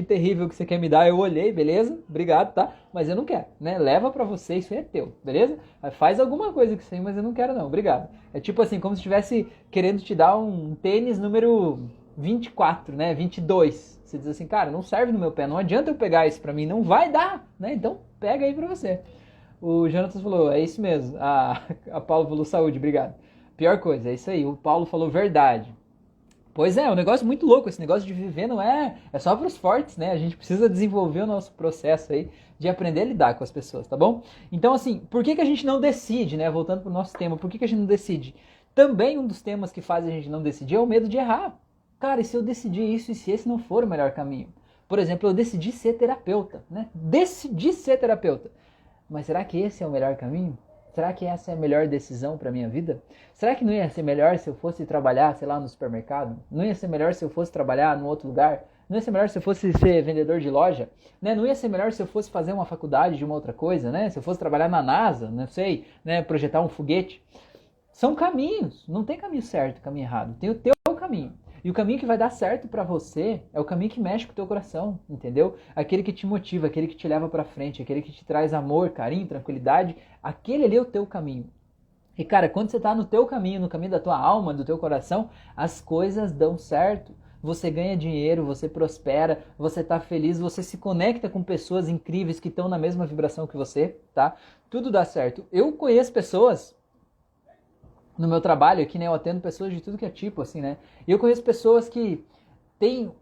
terrível que você quer me dar. Eu olhei, beleza, obrigado, tá? Mas eu não quero, né? Leva pra você, isso aí é teu, beleza? Faz alguma coisa com isso aí, mas eu não quero não, obrigado. É tipo assim, como se estivesse querendo te dar um tênis número 24, né? 22. Você diz assim, cara, não serve no meu pé, não adianta eu pegar isso pra mim, não vai dar, né? Então pega aí pra você. O Jonathan falou, é isso mesmo. A Paulo falou, saúde, obrigado. Pior coisa, é isso aí. O Paulo falou, verdade. Pois é um negócio muito louco. Esse negócio de viver não é só pros fortes, né? A gente precisa desenvolver o nosso processo aí de aprender a lidar com as pessoas, tá bom? Então, assim, por que a gente não decide, né? Voltando pro nosso tema, por que a gente não decide? Também um dos temas que faz a gente não decidir é o medo de errar. Cara, e se eu decidir isso e se esse não for o melhor caminho? Por exemplo, eu decidi ser terapeuta, né? Decidi ser terapeuta. Mas será que esse é o melhor caminho? Será que essa é a melhor decisão para minha vida? Será que não ia ser melhor se eu fosse trabalhar, sei lá, no supermercado? Não ia ser melhor se eu fosse trabalhar em outro lugar? Não ia ser melhor se eu fosse ser vendedor de loja? Né? Não ia ser melhor se eu fosse fazer uma faculdade de uma outra coisa, né? Se eu fosse trabalhar na NASA, não sei, né? Projetar um foguete? São caminhos, não tem caminho certo, caminho errado. Tem o teu caminho. E o caminho que vai dar certo pra você é o caminho que mexe com o teu coração, entendeu? Aquele que te motiva, aquele que te leva pra frente, aquele que te traz amor, carinho, tranquilidade, aquele ali é o teu caminho. E cara, quando você tá no teu caminho, no caminho da tua alma, do teu coração, as coisas dão certo. você ganha dinheiro, você prospera, você tá feliz, você se conecta com pessoas incríveis que estão na mesma vibração que você, tá? Tudo dá certo. Eu conheço pessoas no meu trabalho, aqui, né, eu atendo pessoas de tudo que é tipo, assim, né? E eu conheço pessoas que têm,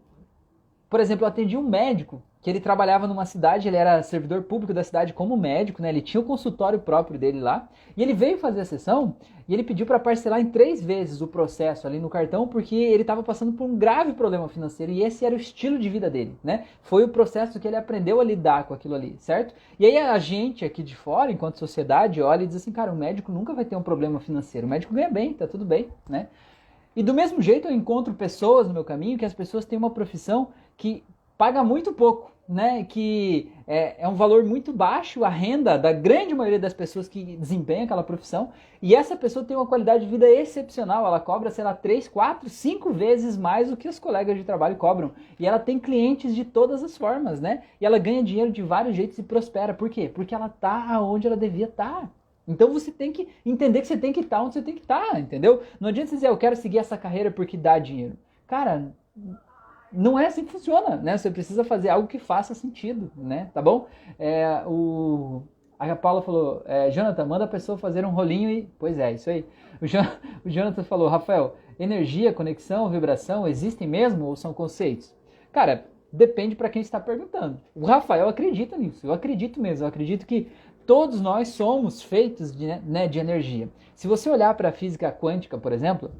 por exemplo, eu atendi um médico que ele trabalhava numa cidade, ele era servidor público da cidade como médico, né? Ele tinha o consultório próprio dele lá, e ele veio fazer a sessão e ele pediu para parcelar em 3 vezes o processo ali no cartão, porque ele estava passando por um grave problema financeiro e esse era o estilo de vida dele, né? Foi o processo que ele aprendeu a lidar com aquilo ali, certo? E aí a gente aqui de fora, enquanto sociedade, olha e diz assim, cara, o médico nunca vai ter um problema financeiro, o médico ganha bem, tá tudo bem, né? E do mesmo jeito eu encontro pessoas no meu caminho que as pessoas têm uma profissão que paga muito pouco, né? Que é um valor muito baixo a renda da grande maioria das pessoas que desempenham aquela profissão, e essa pessoa tem uma qualidade de vida excepcional, ela cobra, sei lá, 3, 4, 5 vezes mais do que os colegas de trabalho cobram, e ela tem clientes de todas as formas, né? E ela ganha dinheiro de vários jeitos e prospera. Por quê? Porque ela tá onde ela devia estar. Então você tem que entender que você tem que estar onde você tem que estar, entendeu? Não adianta você dizer, eu quero seguir essa carreira porque dá dinheiro. Cara, não é assim que funciona, né? Você precisa fazer algo que faça sentido, né? Tá bom? A Paula falou, Jonathan, manda a pessoa fazer um rolinho e... Pois é, isso aí. O Jonathan falou, Rafael, energia, conexão, vibração, existem mesmo ou são conceitos? Cara, depende para quem está perguntando. O Rafael acredita nisso, eu acredito mesmo, eu acredito que todos nós somos feitos de energia. Se você olhar para a física quântica, por exemplo,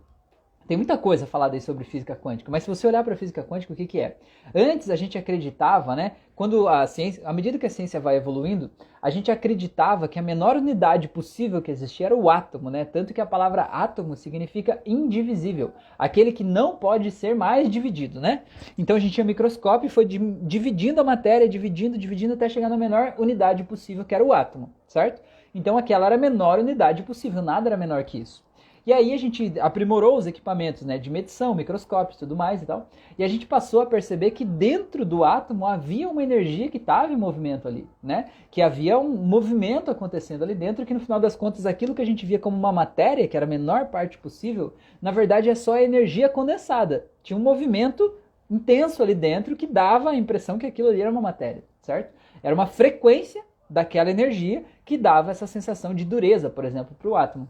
tem muita coisa falada aí sobre física quântica, mas se você olhar para a física quântica, o que que é? Antes a gente acreditava, né, quando a ciência, à medida que a ciência vai evoluindo, a gente acreditava que a menor unidade possível que existia era o átomo, né? Tanto que a palavra átomo significa indivisível, aquele que não pode ser mais dividido, né? Então a gente tinha microscópio e foi dividindo a matéria, dividindo até chegar na menor unidade possível, que era o átomo, certo? Então aquela era a menor unidade possível, nada era menor que isso. E aí a gente aprimorou os equipamentos, né, de medição, microscópios e tudo mais e tal. E a gente passou a perceber que dentro do átomo havia uma energia que estava em movimento ali, né? Que havia um movimento acontecendo ali dentro, que no final das contas aquilo que a gente via como uma matéria, que era a menor parte possível, na verdade é só a energia condensada. Tinha um movimento intenso ali dentro que dava a impressão que aquilo ali era uma matéria, certo? Era uma frequência daquela energia que dava essa sensação de dureza, por exemplo, para o átomo.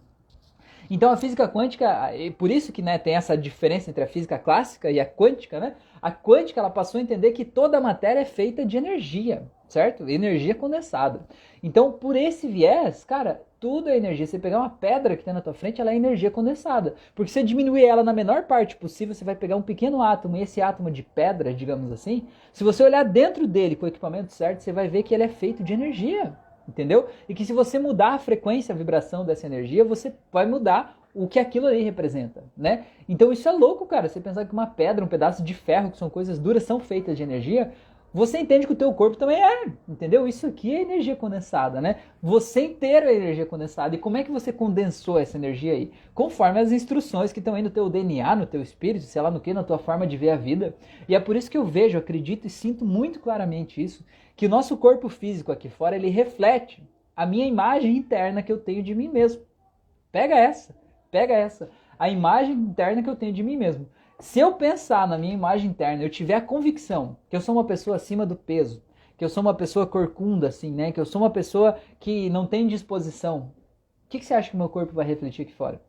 Então a física quântica, por isso que, né, tem essa diferença entre a física clássica e a quântica, né? A quântica ela passou a entender que toda a matéria é feita de energia, certo? Energia condensada. Então, por esse viés, cara, tudo é energia. Você pegar uma pedra que está na tua frente, ela é energia condensada. Porque se você diminuir ela na menor parte possível, você vai pegar um pequeno átomo, e esse átomo de pedra, digamos assim, se você olhar dentro dele com o equipamento certo, você vai ver que ele é feito de energia. Entendeu? E que se você mudar a frequência, a vibração dessa energia, você vai mudar o que aquilo ali representa, né? Então isso é louco, cara. Você pensar que uma pedra, um pedaço de ferro, que são coisas duras, são feitas de energia, você entende que o teu corpo também é, entendeu? Isso aqui é energia condensada, né? Você inteiro é energia condensada. E como é que você condensou essa energia aí? Conforme as instruções que estão aí no teu DNA, no teu espírito, sei lá no que, na tua forma de ver a vida. E é por isso que eu vejo, acredito e sinto muito claramente isso, que o nosso corpo físico aqui fora, ele reflete a minha imagem interna que eu tenho de mim mesmo. Pega essa. A imagem interna que eu tenho de mim mesmo. Se eu pensar na minha imagem interna, eu tiver a convicção que eu sou uma pessoa acima do peso, que eu sou uma pessoa corcunda, assim, né? Que eu sou uma pessoa que não tem disposição, o que você acha que o meu corpo vai refletir aqui fora?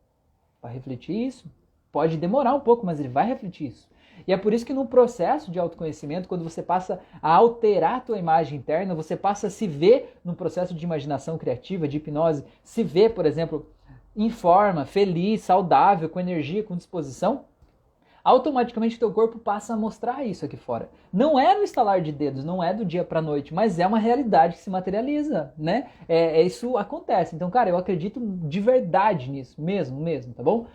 Vai refletir isso? Pode demorar um pouco, mas ele vai refletir isso. E é por isso que no processo de autoconhecimento, quando você passa a alterar a tua imagem interna, você passa a se ver no processo de imaginação criativa, de hipnose, se ver, por exemplo, em forma, feliz, saudável, com energia, com disposição, automaticamente o teu corpo passa a mostrar isso aqui fora. Não é no estalar de dedos, não é do dia para noite, mas é uma realidade que se materializa, né? Isso acontece. Então, cara, eu acredito de verdade nisso, mesmo, tá bom?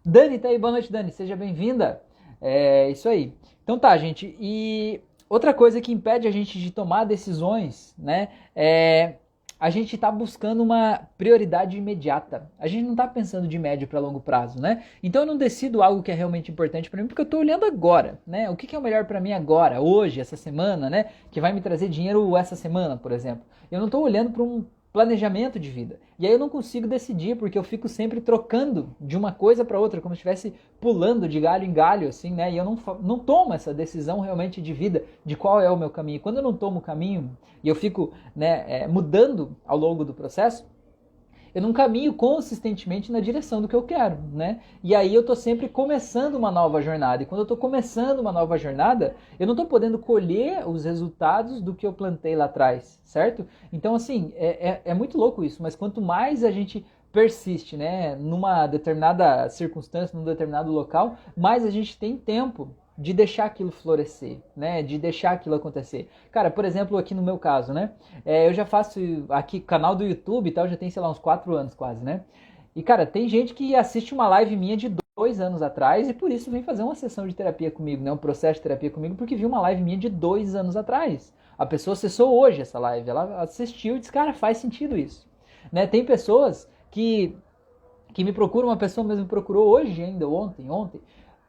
Dani tá aí, boa noite, Dani, seja bem-vinda. É isso aí. Então tá, gente, e outra coisa que impede a gente de tomar decisões, né, a gente tá buscando uma prioridade imediata. A gente não tá pensando de médio para longo prazo, né? Então eu não decido algo que é realmente importante para mim porque eu tô olhando agora, né? O que é o melhor para mim agora, hoje, essa semana, né? Que vai me trazer dinheiro essa semana, por exemplo. Eu não tô olhando para planejamento de vida. E aí eu não consigo decidir, porque eu fico sempre trocando de uma coisa para outra, como se estivesse pulando de galho em galho, assim, né? E eu não tomo essa decisão realmente de vida, de qual é o meu caminho. Quando eu não tomo o caminho e eu fico, né, mudando ao longo do processo, eu não caminho consistentemente na direção do que eu quero, né? E aí eu tô sempre começando uma nova jornada. E quando eu tô começando uma nova jornada, eu não tô podendo colher os resultados do que eu plantei lá atrás, certo? Então, assim, é muito louco isso, mas quanto mais a gente persiste, né, numa determinada circunstância, num determinado local, mais a gente tem tempo de deixar aquilo florescer, né? De deixar aquilo acontecer. Cara, por exemplo, aqui no meu caso, né? Eu já faço aqui canal do YouTube e tal, já tem, sei lá, uns 4 anos quase, né? E, cara, tem gente que assiste uma live minha de 2 anos atrás e por isso vem fazer uma sessão de terapia comigo, né? Um processo de terapia comigo, porque viu uma live minha de 2 anos atrás. A pessoa acessou hoje essa live, ela assistiu e disse, cara, faz sentido isso. Né? Tem pessoas que me procuram, uma pessoa mesmo me procurou hoje ainda, ontem,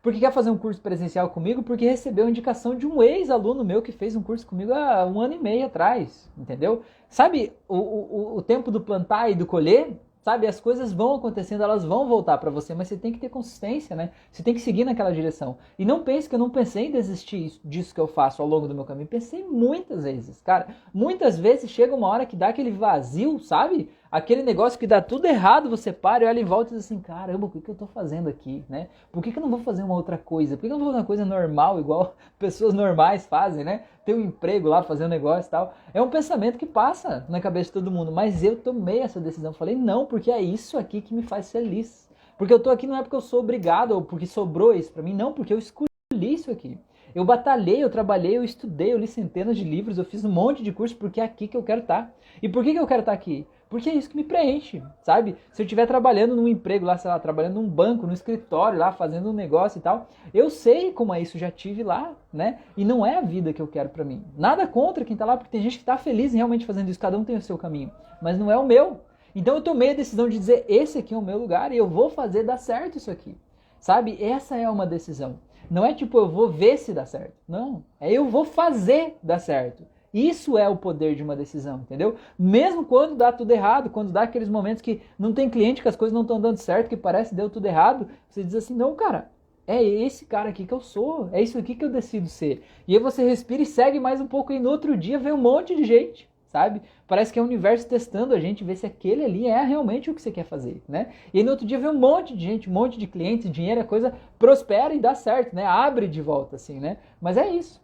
porque quer fazer um curso presencial comigo, porque recebeu indicação de um ex-aluno meu que fez um curso comigo há 1 ano e meio atrás, entendeu? Sabe o tempo do plantar e do colher? Sabe, as coisas vão acontecendo, elas vão voltar para você, mas você tem que ter consistência, né? Você tem que seguir naquela direção. E não pense que eu não pensei em desistir disso que eu faço ao longo do meu caminho. Pensei muitas vezes, cara. Muitas vezes chega uma hora que dá aquele vazio, sabe? Aquele negócio que dá tudo errado, você para e olha em volta e diz assim, caramba, o que eu tô fazendo aqui, né? Por que eu não vou fazer uma outra coisa? Por que eu não vou fazer uma coisa normal, igual pessoas normais fazem, né? Ter um emprego lá, fazer um negócio e tal. É um pensamento que passa na cabeça de todo mundo, mas eu tomei essa decisão. Falei, não, porque é isso aqui que me faz feliz. Porque eu tô aqui não é porque eu sou obrigado ou porque sobrou isso pra mim, não, porque eu escolhi isso aqui. Eu batalhei, eu trabalhei, eu estudei, eu li centenas de livros, eu fiz um monte de curso porque é aqui que eu quero estar. E por que eu quero estar aqui? Porque é isso que me preenche, sabe? Se eu estiver trabalhando num emprego lá, sei lá, trabalhando num banco, num escritório lá, fazendo um negócio e tal, eu sei como é isso, já tive lá, né? E não é a vida que eu quero pra mim. Nada contra quem tá lá, porque tem gente que tá feliz em realmente fazendo isso, cada um tem o seu caminho, mas não é o meu. Então eu tomei a decisão de dizer, esse aqui é o meu lugar e eu vou fazer dar certo isso aqui. Sabe? Essa é uma decisão. Não é tipo, eu vou ver se dá certo. Não. É eu vou fazer dar certo. Isso é o poder de uma decisão, entendeu? Mesmo quando dá tudo errado, quando dá aqueles momentos que não tem cliente, que as coisas não estão dando certo, que parece que deu tudo errado, você diz assim, não, cara, é esse cara aqui que eu sou, é isso aqui que eu decido ser. E aí você respira e segue mais um pouco e no outro dia vem um monte de gente, sabe? Parece que é o universo testando a gente, ver se aquele ali é realmente o que você quer fazer, né? E aí no outro dia vem um monte de gente, um monte de clientes, dinheiro, a coisa prospera e dá certo, né? Abre de volta, assim, né? Mas é isso.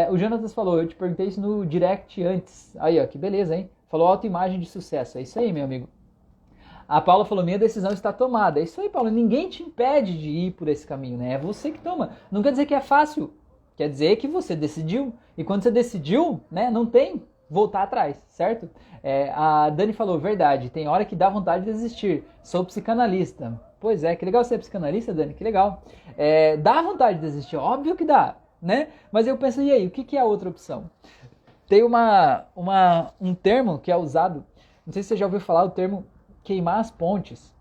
O Jonatas falou, eu te perguntei isso no direct antes. Aí, ó, que beleza, hein? Falou autoimagem de sucesso. É isso aí, meu amigo. A Paula falou, minha decisão está tomada. É isso aí, Paula. Ninguém te impede de ir por esse caminho, né? É você que toma. Não quer dizer que é fácil. Quer dizer que você decidiu. E quando você decidiu, né, não tem voltar atrás, certo? A Dani falou, verdade, tem hora que dá vontade de desistir. Sou psicanalista. Pois é, que legal ser psicanalista, Dani, que legal. Dá vontade de desistir, óbvio que dá, né? Mas eu penso, e aí, o que é a outra opção? Tem um termo que é usado, não sei se você já ouviu falar o termo queimar as pontes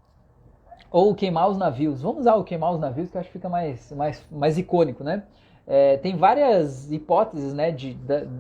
ou queimar os navios. Vamos usar o queimar os navios que eu acho que fica mais icônico, né? Tem várias hipóteses, né,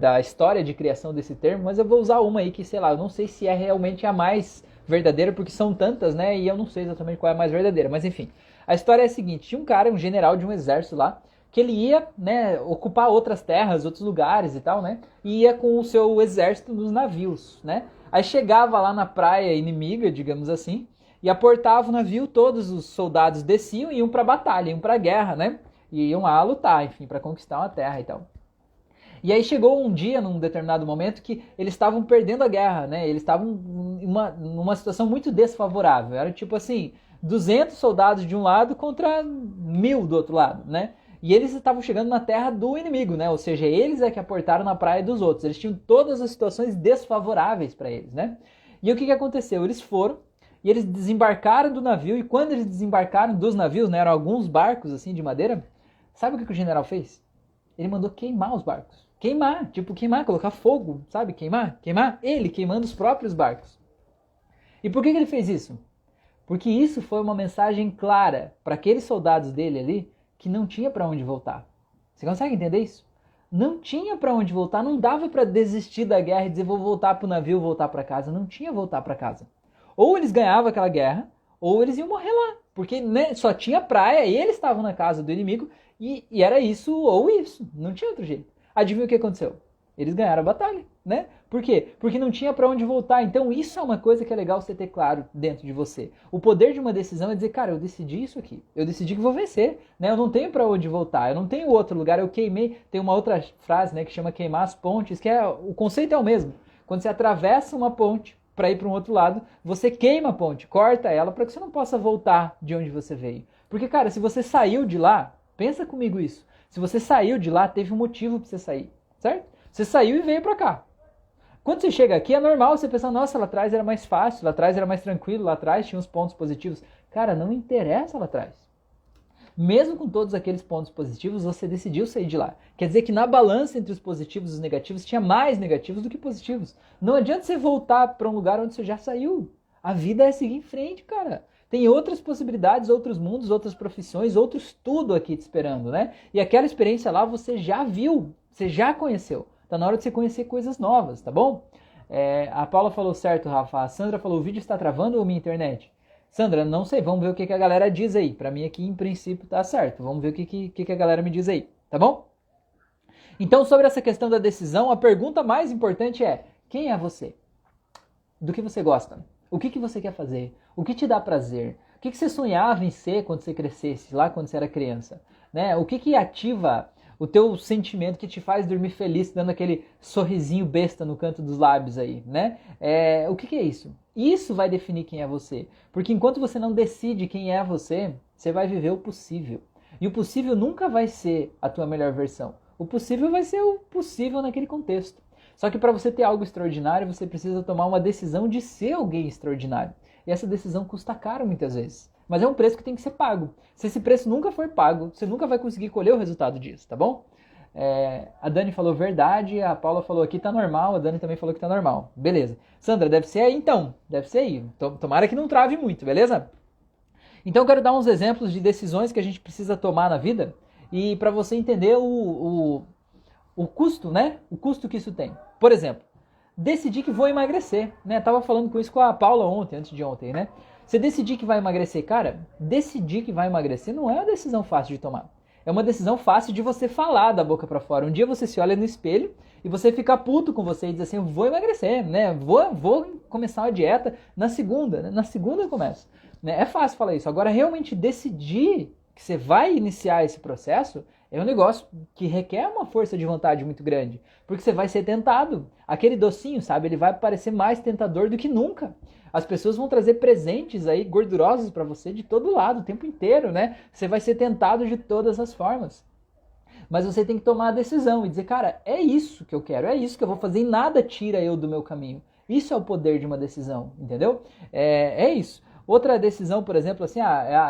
da história de criação desse termo, mas eu vou usar uma aí que, sei lá, eu não sei se é realmente a mais verdadeira, porque são tantas, né, e eu não sei exatamente qual é a mais verdadeira, mas enfim. A história é a seguinte, tinha um cara, um general de um exército lá, que ele ia, né, ocupar outras terras, outros lugares e tal, né, e ia com o seu exército nos navios, né. Aí chegava lá na praia inimiga, digamos assim, e aportava o navio, todos os soldados desciam e iam pra batalha, iam pra guerra, né, e iam lá lutar, enfim, para conquistar uma terra e tal. E aí chegou um dia, num determinado momento, que eles estavam perdendo a guerra, né? Eles estavam numa situação muito desfavorável. Era tipo assim, 200 soldados de um lado contra 1.000 do outro lado, né? E eles estavam chegando na terra do inimigo, né? Ou seja, eles é que aportaram na praia dos outros. Eles tinham todas as situações desfavoráveis para eles, né? E o que aconteceu? Eles foram e eles desembarcaram do navio. E quando eles desembarcaram dos navios, né? Eram alguns barcos assim de madeira. Sabe o que o general fez? Ele mandou queimar os barcos. Queimar, tipo queimar, colocar fogo, sabe? Queimar. Ele queimando os próprios barcos. E por que ele fez isso? Porque isso foi uma mensagem clara para aqueles soldados dele ali que não tinha para onde voltar. Você consegue entender isso? Não tinha para onde voltar, não dava para desistir da guerra e dizer vou voltar pro navio, voltar para casa. Não tinha voltar para casa. Ou eles ganhavam aquela guerra, ou eles iam morrer lá. Porque né, só tinha praia e eles estavam na casa do inimigo e era isso ou isso. Não tinha outro jeito. Adivinha o que aconteceu? Eles ganharam a batalha, né? Por quê? Porque não tinha para onde voltar. Então isso é uma coisa que é legal você ter claro dentro de você. O poder de uma decisão é dizer, cara, eu decidi isso aqui. Eu decidi que vou vencer, né? Eu não tenho para onde voltar. Eu não tenho outro lugar. Eu queimei. Tem uma outra frase, né, que chama queimar as pontes, que é o conceito é o mesmo. Quando você atravessa uma ponte para ir para um outro lado, você queima a ponte, corta ela para que você não possa voltar de onde você veio. Porque, cara, se você saiu de lá, pensa comigo isso. Se você saiu de lá, teve um motivo para você sair, certo? Você saiu e veio para cá. Quando você chega aqui, é normal você pensar, nossa, lá atrás era mais fácil, lá atrás era mais tranquilo, lá atrás tinha uns pontos positivos. Cara, não interessa lá atrás. Mesmo com todos aqueles pontos positivos, você decidiu sair de lá. Quer dizer que na balança entre os positivos e os negativos, tinha mais negativos do que positivos. Não adianta você voltar para um lugar onde você já saiu. A vida é seguir em frente, cara. Tem outras possibilidades, outros mundos, outras profissões, outros tudo aqui te esperando, né? E aquela experiência lá você já viu, você já conheceu. Tá na hora de você conhecer coisas novas, tá bom? A Paula falou certo, Rafa. A Sandra falou, o vídeo está travando ou minha internet? Sandra, não sei, vamos ver o que a galera diz aí. Pra mim aqui, em princípio, tá certo. Vamos ver o que a galera me diz aí, tá bom? Então, sobre essa questão da decisão, a pergunta mais importante é, quem é você? Do que você gosta? O que você quer fazer? O que te dá prazer? O que você sonhava em ser quando você crescesse, lá quando você era criança? Né? O que ativa o teu sentimento que te faz dormir feliz, dando aquele sorrisinho besta no canto dos lábios aí, né? O que é isso? Isso vai definir quem é você. Porque enquanto você não decide quem é você, você vai viver o possível. E o possível nunca vai ser a tua melhor versão. O possível vai ser o possível naquele contexto. Só que para você ter algo extraordinário, você precisa tomar uma decisão de ser alguém extraordinário. E essa decisão custa caro muitas vezes. Mas é um preço que tem que ser pago. Se esse preço nunca for pago, você nunca vai conseguir colher o resultado disso, tá bom? A Dani falou verdade, a Paula falou aqui tá normal, a Dani também falou que tá normal. Beleza. Sandra, deve ser aí então. Deve ser aí. Tomara que não trave muito, beleza? Então eu quero dar uns exemplos de decisões que a gente precisa tomar na vida e para você entender o custo, né? O custo que isso tem. Por exemplo, decidir que vou emagrecer, né? Tava falando com isso com a Paula ontem, antes de ontem, né? Você decidir que vai emagrecer, cara, decidir que vai emagrecer não é uma decisão fácil de tomar. É uma decisão fácil de você falar da boca pra fora. Um dia você se olha no espelho e você fica puto com você e diz assim, eu vou emagrecer, né? Vou começar uma dieta na segunda, né? Na segunda eu começo. Né? É fácil falar isso. Agora, realmente decidir que você vai iniciar esse processo é um negócio que requer uma força de vontade muito grande. Porque você vai ser tentado. Aquele docinho, sabe? Ele vai parecer mais tentador do que nunca. As pessoas vão trazer presentes aí gordurosos para você de todo lado, o tempo inteiro, né? Você vai ser tentado de todas as formas. Mas você tem que tomar a decisão e dizer, cara, é isso que eu quero, é isso que eu vou fazer e nada tira eu do meu caminho. Isso é o poder de uma decisão, entendeu? É isso. Outra decisão, por exemplo, assim,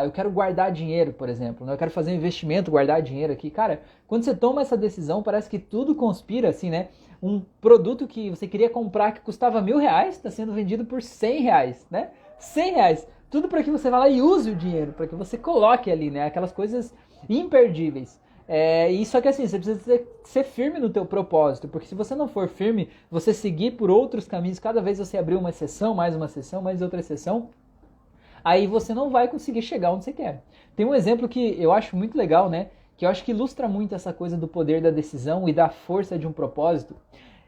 eu quero guardar dinheiro, por exemplo, né? Eu quero fazer um investimento, guardar dinheiro aqui. Cara, quando você toma essa decisão, parece que tudo conspira, assim, né? Um produto que você queria comprar que custava R$1.000 está sendo vendido por R$100, né? R$100. Tudo para que você vá lá e use o dinheiro, para que você coloque ali, né? Aquelas coisas imperdíveis. E só que assim, você precisa ser firme no teu propósito, porque se você não for firme, você seguir por outros caminhos, cada vez você abrir uma exceção, mais outra exceção, aí você não vai conseguir chegar onde você quer. Tem um exemplo que eu acho muito legal, né? Que eu acho que ilustra muito essa coisa do poder da decisão e da força de um propósito.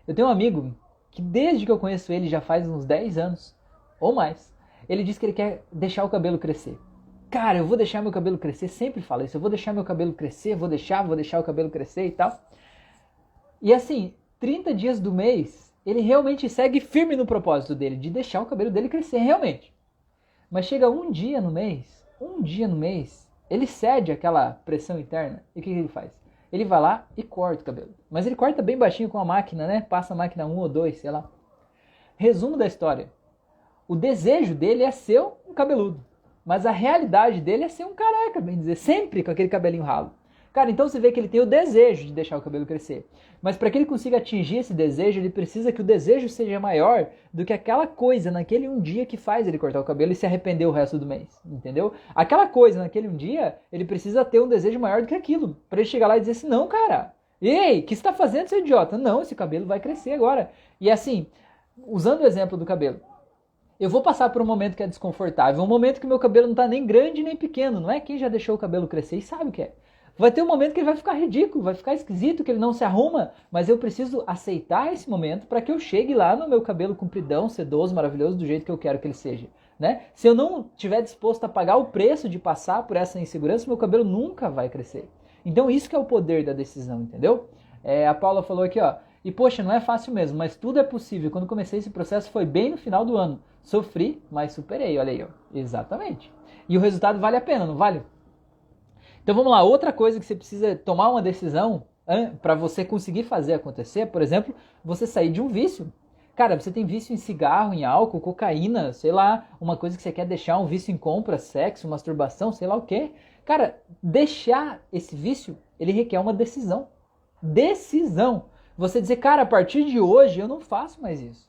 Eu tenho um amigo que desde que eu conheço ele, já faz uns 10 anos ou mais, ele diz que ele quer deixar o cabelo crescer. Cara, eu vou deixar meu cabelo crescer, sempre fala isso, eu vou deixar meu cabelo crescer, vou deixar o cabelo crescer e tal. E assim, 30 dias do mês, ele realmente segue firme no propósito dele, de deixar o cabelo dele crescer, realmente. Mas chega um dia no mês, ele cede aquela pressão interna. E o que ele faz? Ele vai lá e corta o cabelo. Mas ele corta bem baixinho com a máquina, né? Passa a máquina 1 ou 2, sei lá. Resumo da história. O desejo dele é ser um cabeludo. Mas a realidade dele é ser um careca, bem dizer. Sempre com aquele cabelinho ralo. Cara, então você vê que ele tem o desejo de deixar o cabelo crescer. Mas para que ele consiga atingir esse desejo, ele precisa que o desejo seja maior do que aquela coisa naquele um dia que faz ele cortar o cabelo e se arrepender o resto do mês. Entendeu? Aquela coisa naquele um dia, ele precisa ter um desejo maior do que aquilo. Para ele chegar lá e dizer assim, não, cara, Ei, o que você está fazendo, seu idiota? Não, esse cabelo vai crescer agora. E assim, usando o exemplo do cabelo, eu vou passar por um momento que é desconfortável, um momento que meu cabelo não tá nem grande nem pequeno, não é? Quem já deixou o cabelo crescer e sabe o que é. Vai ter um momento que ele vai ficar ridículo, vai ficar esquisito, que ele não se arruma, mas eu preciso aceitar esse momento para que eu chegue lá no meu cabelo compridão, sedoso, maravilhoso, do jeito que eu quero que ele seja. Né? Se eu não estiver disposto a pagar o preço de passar por essa insegurança, meu cabelo nunca vai crescer. Então isso que é o poder da decisão, entendeu? A Paula falou aqui, ó, e poxa, não é fácil mesmo, mas tudo é possível. Quando comecei esse processo foi bem no final do ano. Sofri, mas superei, olha aí, ó. Exatamente. E o resultado vale a pena, não vale? Então vamos lá, outra coisa que você precisa tomar uma decisão para você conseguir fazer acontecer, por exemplo, você sair de um vício. Cara, você tem vício em cigarro, em álcool, cocaína, sei lá, uma coisa que você quer deixar, um vício em compra, sexo, masturbação, sei lá o quê. Cara, deixar esse vício, ele requer uma decisão. Decisão. Você dizer, cara, a partir de hoje eu não faço mais isso.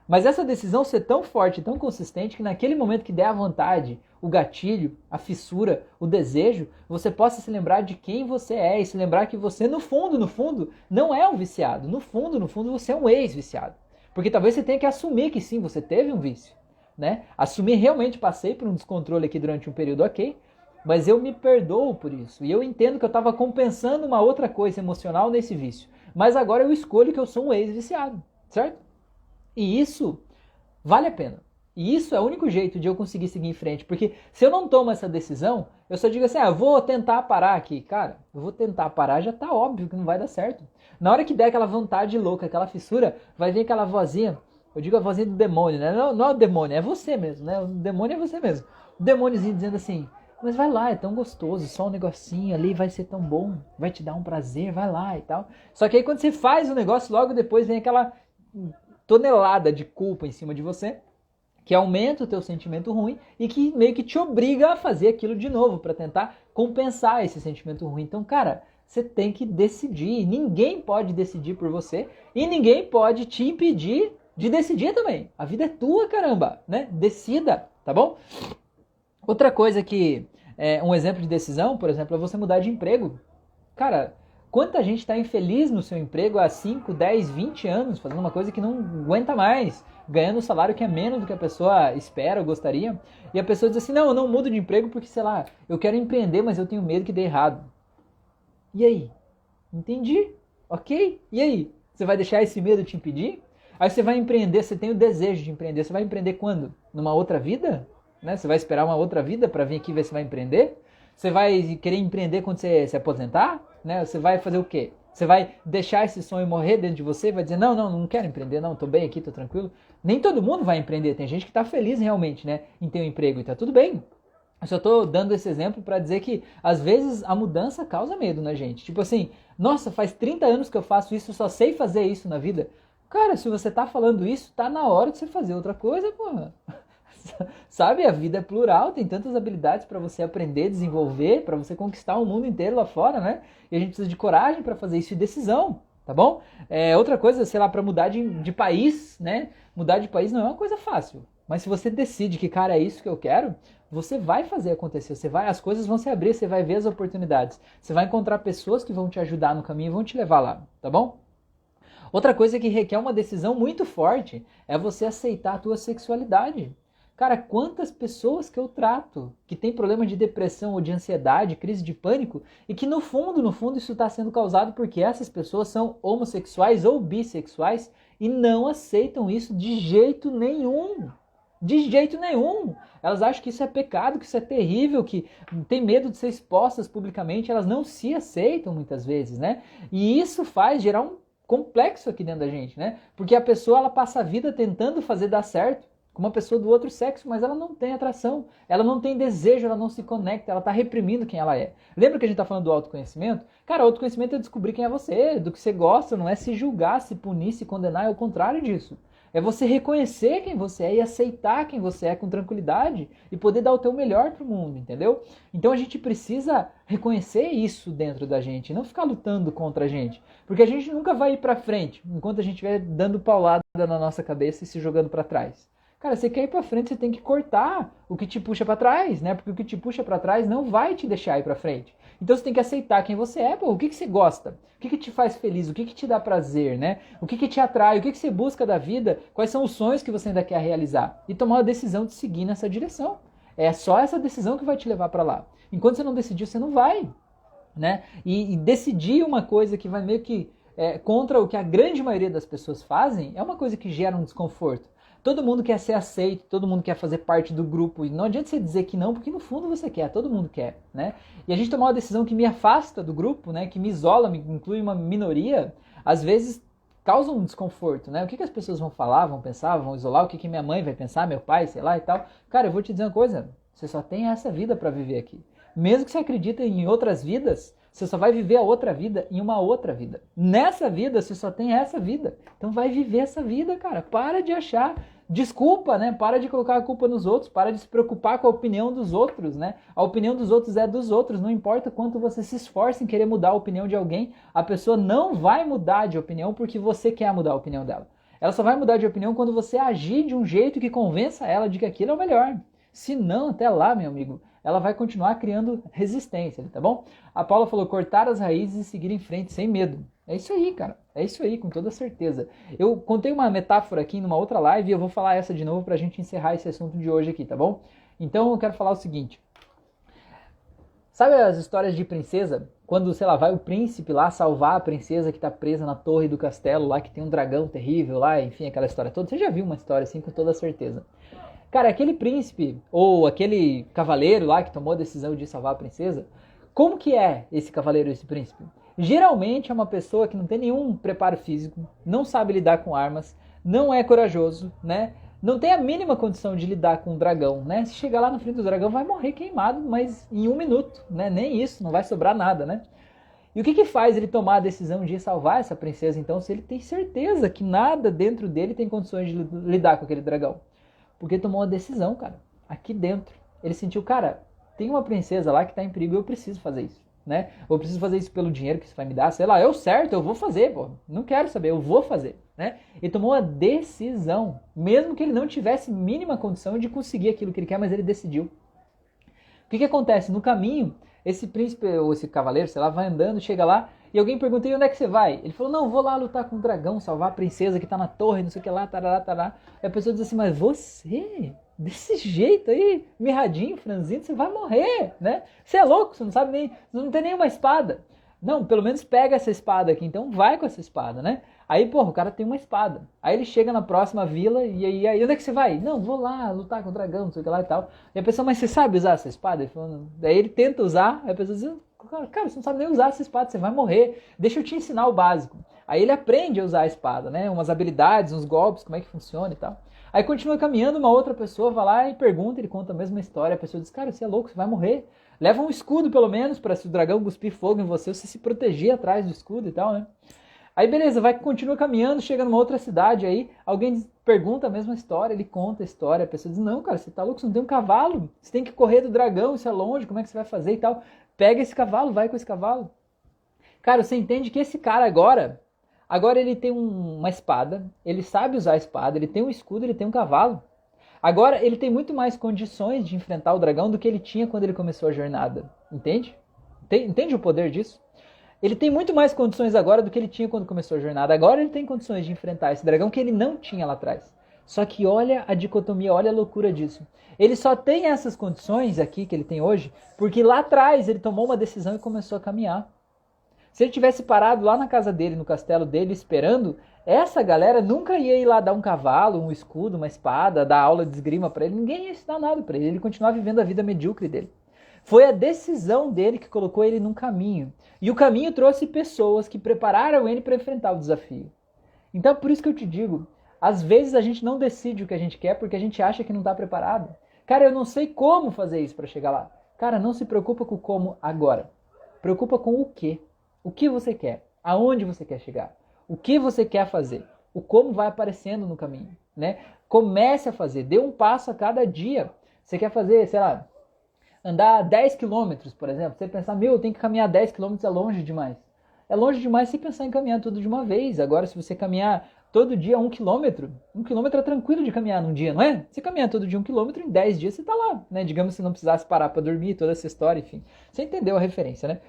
Mas essa decisão ser tão forte, tão consistente, que naquele momento que der a vontade, o gatilho, a fissura, o desejo, você possa se lembrar de quem você é e se lembrar que você, no fundo, não é um viciado. No fundo, você é um ex-viciado. Porque talvez você tenha que assumir que sim, você teve um vício. Né? Assumir, realmente passei por um descontrole aqui durante um período, ok, mas eu me perdoo por isso. E eu entendo que eu estava compensando uma outra coisa emocional nesse vício. Mas agora eu escolho que eu sou um ex-viciado, certo? E isso vale a pena. E isso é o único jeito de eu conseguir seguir em frente. Porque se eu não tomo essa decisão, eu só digo assim, eu vou tentar parar aqui. Cara, eu vou tentar parar, já tá óbvio que não vai dar certo. Na hora que der aquela vontade louca, aquela fissura, vai vir aquela vozinha, eu digo a vozinha do demônio, né? Não é o demônio, é você mesmo, né? O demônio é você mesmo. O demôniozinho dizendo assim, mas vai lá, é tão gostoso, só um negocinho ali vai ser tão bom, vai te dar um prazer, vai lá e tal. Só que aí quando você faz o negócio, logo depois vem aquela tonelada de culpa em cima de você, que aumenta o teu sentimento ruim e que meio que te obriga a fazer aquilo de novo para tentar compensar esse sentimento ruim. Então, cara, você tem que decidir. Ninguém pode decidir por você e ninguém pode te impedir de decidir também. A vida é tua, caramba, né? Decida, tá bom? Outra coisa que é um exemplo de decisão, por exemplo, é você mudar de emprego. Cara, quanta gente está infeliz no seu emprego há 5, 10, 20 anos, fazendo uma coisa que não aguenta mais, ganhando um salário que é menos do que a pessoa espera ou gostaria, e a pessoa diz assim, não, eu não mudo de emprego porque, sei lá, eu quero empreender, mas eu tenho medo que dê errado. E aí? Entendi. Ok? E aí? Você vai deixar esse medo te impedir? Aí você vai empreender, você tem o desejo de empreender, você vai empreender quando? Numa outra vida? Né? Você vai esperar uma outra vida para vir aqui ver se vai empreender? Você vai querer empreender quando você se aposentar? Né? Você vai fazer o quê? Você vai deixar esse sonho morrer dentro de você? Vai dizer, não quero empreender, não, tô bem aqui, tô tranquilo. Nem todo mundo vai empreender, tem gente que tá feliz realmente, né, em ter um emprego e tá tudo bem. Eu só tô dando esse exemplo para dizer que, às vezes, a mudança causa medo na gente. Tipo assim, nossa, faz 30 anos que eu faço isso, eu só sei fazer isso na vida. Cara, se você tá falando isso, tá na hora de você fazer outra coisa, porra. Sabe, a vida é plural, tem tantas habilidades para você aprender, desenvolver, para você conquistar o mundo inteiro lá fora, né? E a gente precisa de coragem para fazer isso e decisão, tá bom? Outra coisa, sei lá, para mudar de país, né? Mudar de país não é uma coisa fácil. Mas se você decide que, cara, é isso que eu quero, você vai fazer acontecer. As coisas vão se abrir, você vai ver as oportunidades. Você vai encontrar pessoas que vão te ajudar no caminho e vão te levar lá, tá bom? Outra coisa que requer uma decisão muito forte é você aceitar a tua sexualidade. Cara, quantas pessoas que eu trato que tem problema de depressão ou de ansiedade, crise de pânico, e que no fundo isso está sendo causado porque essas pessoas são homossexuais ou bissexuais e não aceitam isso de jeito nenhum. De jeito nenhum. Elas acham que isso é pecado, que isso é terrível, que tem medo de ser expostas publicamente, elas não se aceitam muitas vezes, né? E isso faz gerar um complexo aqui dentro da gente, né? Porque a pessoa ela passa a vida tentando fazer dar certo com uma pessoa do outro sexo, mas ela não tem atração, ela não tem desejo, ela não se conecta, ela está reprimindo quem ela é. Lembra que a gente está falando do autoconhecimento? Cara, o autoconhecimento é descobrir quem é você, do que você gosta, não é se julgar, se punir, se condenar, é o contrário disso. É você reconhecer quem você é e aceitar quem você é com tranquilidade e poder dar o teu melhor pro mundo, entendeu? Então a gente precisa reconhecer isso dentro da gente, não ficar lutando contra a gente, porque a gente nunca vai ir pra frente enquanto a gente estiver dando paulada na nossa cabeça e se jogando para trás. Cara, você quer ir pra frente, você tem que cortar o que te puxa pra trás, né? Porque o que te puxa pra trás não vai te deixar ir pra frente. Então você tem que aceitar quem você é, pô. O que você gosta? O que te faz feliz? O que te dá prazer, né? O que te atrai? O que você busca da vida? Quais são os sonhos que você ainda quer realizar? E tomar a decisão de seguir nessa direção. É só essa decisão que vai te levar pra lá. Enquanto você não decidir, você não vai, né? E decidir uma coisa que vai meio que contra o que a grande maioria das pessoas fazem é uma coisa que gera um desconforto. Todo mundo quer ser aceito, todo mundo quer fazer parte do grupo. E não adianta você dizer que não, porque no fundo você quer, todo mundo quer, né? E a gente tomar uma decisão que me afasta do grupo, né? Que me isola, me inclui uma minoria, às vezes causa um desconforto, né? O que as pessoas vão falar, vão pensar, vão isolar, o que minha mãe vai pensar, meu pai, sei lá e tal. Cara, eu vou te dizer uma coisa, você só tem essa vida para viver aqui. Mesmo que você acredite em outras vidas, você só vai viver a outra vida em uma outra vida. Nessa vida, você só tem essa vida. Então vai viver essa vida, cara. Para de achar desculpa, né? Para de colocar a culpa nos outros. Para de se preocupar com a opinião dos outros, né? A opinião dos outros é dos outros. Não importa quanto você se esforce em querer mudar a opinião de alguém, a pessoa não vai mudar de opinião porque você quer mudar a opinião dela. Ela só vai mudar de opinião quando você agir de um jeito que convença ela de que aquilo é o melhor. Se não, até lá, meu amigo, ela vai continuar criando resistência, tá bom? A Paula falou, cortar as raízes e seguir em frente sem medo. É isso aí, cara. É isso aí, com toda certeza. Eu contei uma metáfora aqui numa outra live e eu vou falar essa de novo pra gente encerrar esse assunto de hoje aqui, tá bom? Então eu quero falar o seguinte. Sabe as histórias de princesa? Quando, sei lá, vai o príncipe lá salvar a princesa que tá presa na torre do castelo lá, que tem um dragão terrível lá, enfim, aquela história toda. Você já viu uma história assim com toda certeza. Cara, aquele príncipe, ou aquele cavaleiro lá que tomou a decisão de salvar a princesa, como que é esse cavaleiro, esse príncipe? Geralmente é uma pessoa que não tem nenhum preparo físico, não sabe lidar com armas, não é corajoso, né? Não tem a mínima condição de lidar com um dragão, né? Se chegar lá na frente do dragão vai morrer queimado, mas em 1 minuto, né? Nem isso, não vai sobrar nada, né? E o que faz ele tomar a decisão de salvar essa princesa, então, se ele tem certeza que nada dentro dele tem condições de lidar com aquele dragão? Porque tomou uma decisão, cara, aqui dentro. Ele sentiu, cara, tem uma princesa lá que tá em perigo e eu preciso fazer isso, né? Ou eu preciso fazer isso pelo dinheiro que isso vai me dar, sei lá, eu vou fazer, pô. Não quero saber, eu vou fazer, né? Ele tomou uma decisão, mesmo que ele não tivesse mínima condição de conseguir aquilo que ele quer, mas ele decidiu. O que acontece? No caminho, esse príncipe ou esse cavaleiro, sei lá, vai andando, chega lá e alguém pergunta, e onde é que você vai? Ele falou, não, vou lá lutar com o dragão, salvar a princesa que tá na torre, não sei o que lá, tarará, tarará. E a pessoa diz assim, mas você, desse jeito aí, mirradinho, franzindo, você vai morrer, né? Você é louco, você não sabe nem, você não tem nenhuma espada. Não, pelo menos pega essa espada aqui, então vai com essa espada, né? Aí, porra, o cara tem uma espada. Aí ele chega na próxima vila e aí onde é que você vai? Não, vou lá lutar com o dragão, não sei o que lá e tal. E a pessoa, mas você sabe usar essa espada? Ele falou, daí ele tenta usar, aí a pessoa diz, cara, você não sabe nem usar essa espada, você vai morrer. Deixa eu te ensinar o básico. Aí ele aprende a usar a espada, né? Umas habilidades, uns golpes, como é que funciona e tal. Aí continua caminhando, uma outra pessoa vai lá e pergunta, ele conta a mesma história. A pessoa diz, cara, você é louco, você vai morrer. Leva um escudo pelo menos, para se o dragão cuspir fogo em você, você se proteger atrás do escudo e tal, né? Aí beleza, continua caminhando, chega numa outra cidade aí, alguém pergunta a mesma história, ele conta a história, a pessoa diz, não cara, você tá louco, você não tem um cavalo, você tem que correr do dragão, isso é longe, como é que você vai fazer e tal? Pega esse cavalo, vai com esse cavalo. Cara, você entende que esse cara agora ele tem uma espada, ele sabe usar a espada, ele tem um escudo, ele tem um cavalo. Agora ele tem muito mais condições de enfrentar o dragão do que ele tinha quando ele começou a jornada, entende? Entende o poder disso? Ele tem muito mais condições agora do que ele tinha quando começou a jornada. Agora ele tem condições de enfrentar esse dragão que ele não tinha lá atrás. Só que olha a dicotomia, olha a loucura disso. Ele só tem essas condições aqui que ele tem hoje porque lá atrás ele tomou uma decisão e começou a caminhar. Se ele tivesse parado lá na casa dele, no castelo dele, esperando, essa galera nunca ia ir lá dar um cavalo, um escudo, uma espada, dar aula de esgrima para ele. Ninguém ia ensinar nada para ele. Ele continuava vivendo a vida medíocre dele. Foi a decisão dele que colocou ele num caminho. E o caminho trouxe pessoas que prepararam ele para enfrentar o desafio. Então, por isso que eu te digo, às vezes a gente não decide o que a gente quer porque a gente acha que não está preparado. Cara, eu não sei como fazer isso para chegar lá. Cara, não se preocupa com o como agora. Preocupa com o quê. O que você quer? Aonde você quer chegar? O que você quer fazer? O como vai aparecendo no caminho, né? Comece a fazer, dê um passo a cada dia. Você quer fazer, sei lá, andar 10 quilômetros, por exemplo, você pensar, eu tenho que caminhar 10 quilômetros, é longe demais. É longe demais se pensar em caminhar tudo de uma vez. Agora, se você caminhar todo dia 1 quilômetro. 1 quilômetro é tranquilo de caminhar num dia, não é? Você caminha todo dia 1 quilômetro, em 10 dias você tá lá, né? Digamos se não precisasse parar para dormir, toda essa história, enfim. Você entendeu a referência, né?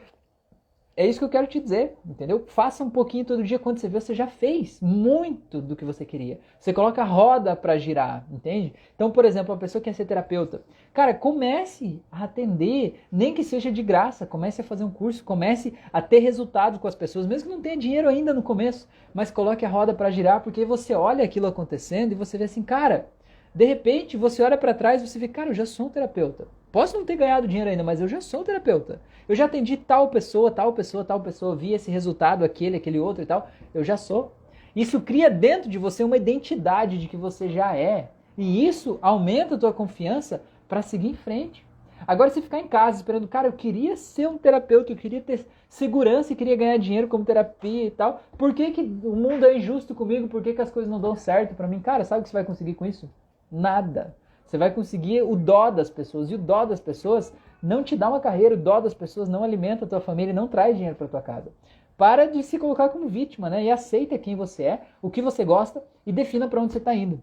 É isso que eu quero te dizer, entendeu? Faça um pouquinho todo dia, quando você vê, você já fez muito do que você queria. Você coloca a roda para girar, entende? Então, por exemplo, uma pessoa que quer ser terapeuta, cara, comece a atender, nem que seja de graça, comece a fazer um curso, comece a ter resultados com as pessoas, mesmo que não tenha dinheiro ainda no começo, mas coloque a roda para girar, porque você olha aquilo acontecendo e você vê assim, cara, de repente você olha para trás e você vê, cara, eu já sou um terapeuta. Posso não ter ganhado dinheiro ainda, mas eu já sou um terapeuta. Eu já atendi tal pessoa, tal pessoa, tal pessoa, vi esse resultado, aquele outro e tal. Eu já sou. Isso cria dentro de você uma identidade de que você já é. E isso aumenta a tua confiança para seguir em frente. Agora, se ficar em casa esperando, cara, eu queria ser um terapeuta, eu queria ter segurança e queria ganhar dinheiro como terapia e tal. Por que o mundo é injusto comigo? Por que as coisas não dão certo para mim? Cara, sabe o que você vai conseguir com isso? Nada. Você vai conseguir o dó das pessoas. E o dó das pessoas não te dá uma carreira, o dó das pessoas não alimenta a tua família e não traz dinheiro para tua casa. Para de se colocar como vítima, né? E aceita quem você é, o que você gosta e defina para onde você está indo.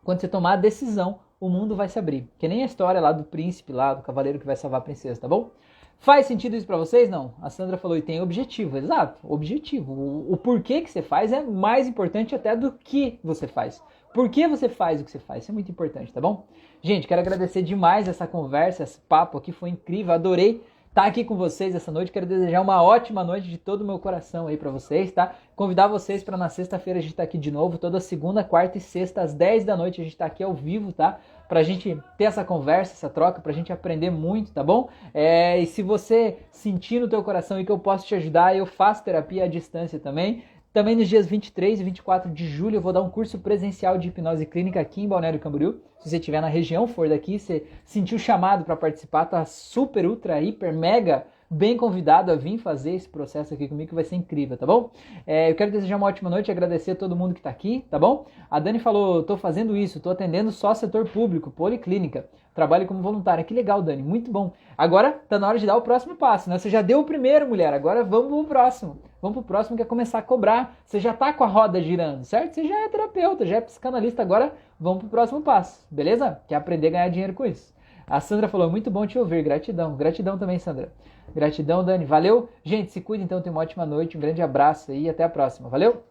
Quando você tomar a decisão, o mundo vai se abrir. Que nem a história lá do príncipe, lá do cavaleiro que vai salvar a princesa, tá bom? Faz sentido isso pra vocês? Não. A Sandra falou, e tem objetivo. Exato, objetivo. O porquê que você faz é mais importante até do que você faz. Por que você faz o que você faz? Isso é muito importante, tá bom? Gente, quero agradecer demais essa conversa, esse papo aqui, foi incrível. Adorei estar aqui com vocês essa noite. Quero desejar uma ótima noite de todo o meu coração aí pra vocês, tá? Convidar vocês para na sexta-feira a gente tá aqui de novo. Toda segunda, quarta e sexta, às 10 da noite a gente tá aqui ao vivo, tá? Pra gente ter essa conversa, essa troca, pra gente aprender muito, tá bom? E se você sentir no teu coração e que eu posso te ajudar, eu faço terapia à distância também. Também nos dias 23 e 24 de julho eu vou dar um curso presencial de hipnose clínica aqui em Balneário Camboriú. Se você estiver na região, for daqui, você sentiu chamado para participar, tá super, ultra, hiper, mega bem convidado a vir fazer esse processo aqui comigo, que vai ser incrível, tá bom? Eu quero desejar uma ótima noite e agradecer a todo mundo que tá aqui, tá bom? A Dani falou, tô fazendo isso, tô atendendo só setor público, policlínica, trabalho como voluntária. Que legal, Dani, muito bom. Agora tá na hora de dar o próximo passo, né? Você já deu o primeiro, mulher, agora vamos pro próximo. Vamos pro próximo, que é começar a cobrar. Você já tá com a roda girando, certo? Você já é terapeuta, já é psicanalista, agora vamos pro próximo passo, beleza? Que é aprender a ganhar dinheiro com isso. A Sandra falou, muito bom te ouvir, gratidão. Gratidão também, Sandra. Gratidão, Dani. Valeu. Gente, se cuida então, tenha uma ótima noite, um grande abraço aí e até a próxima. Valeu?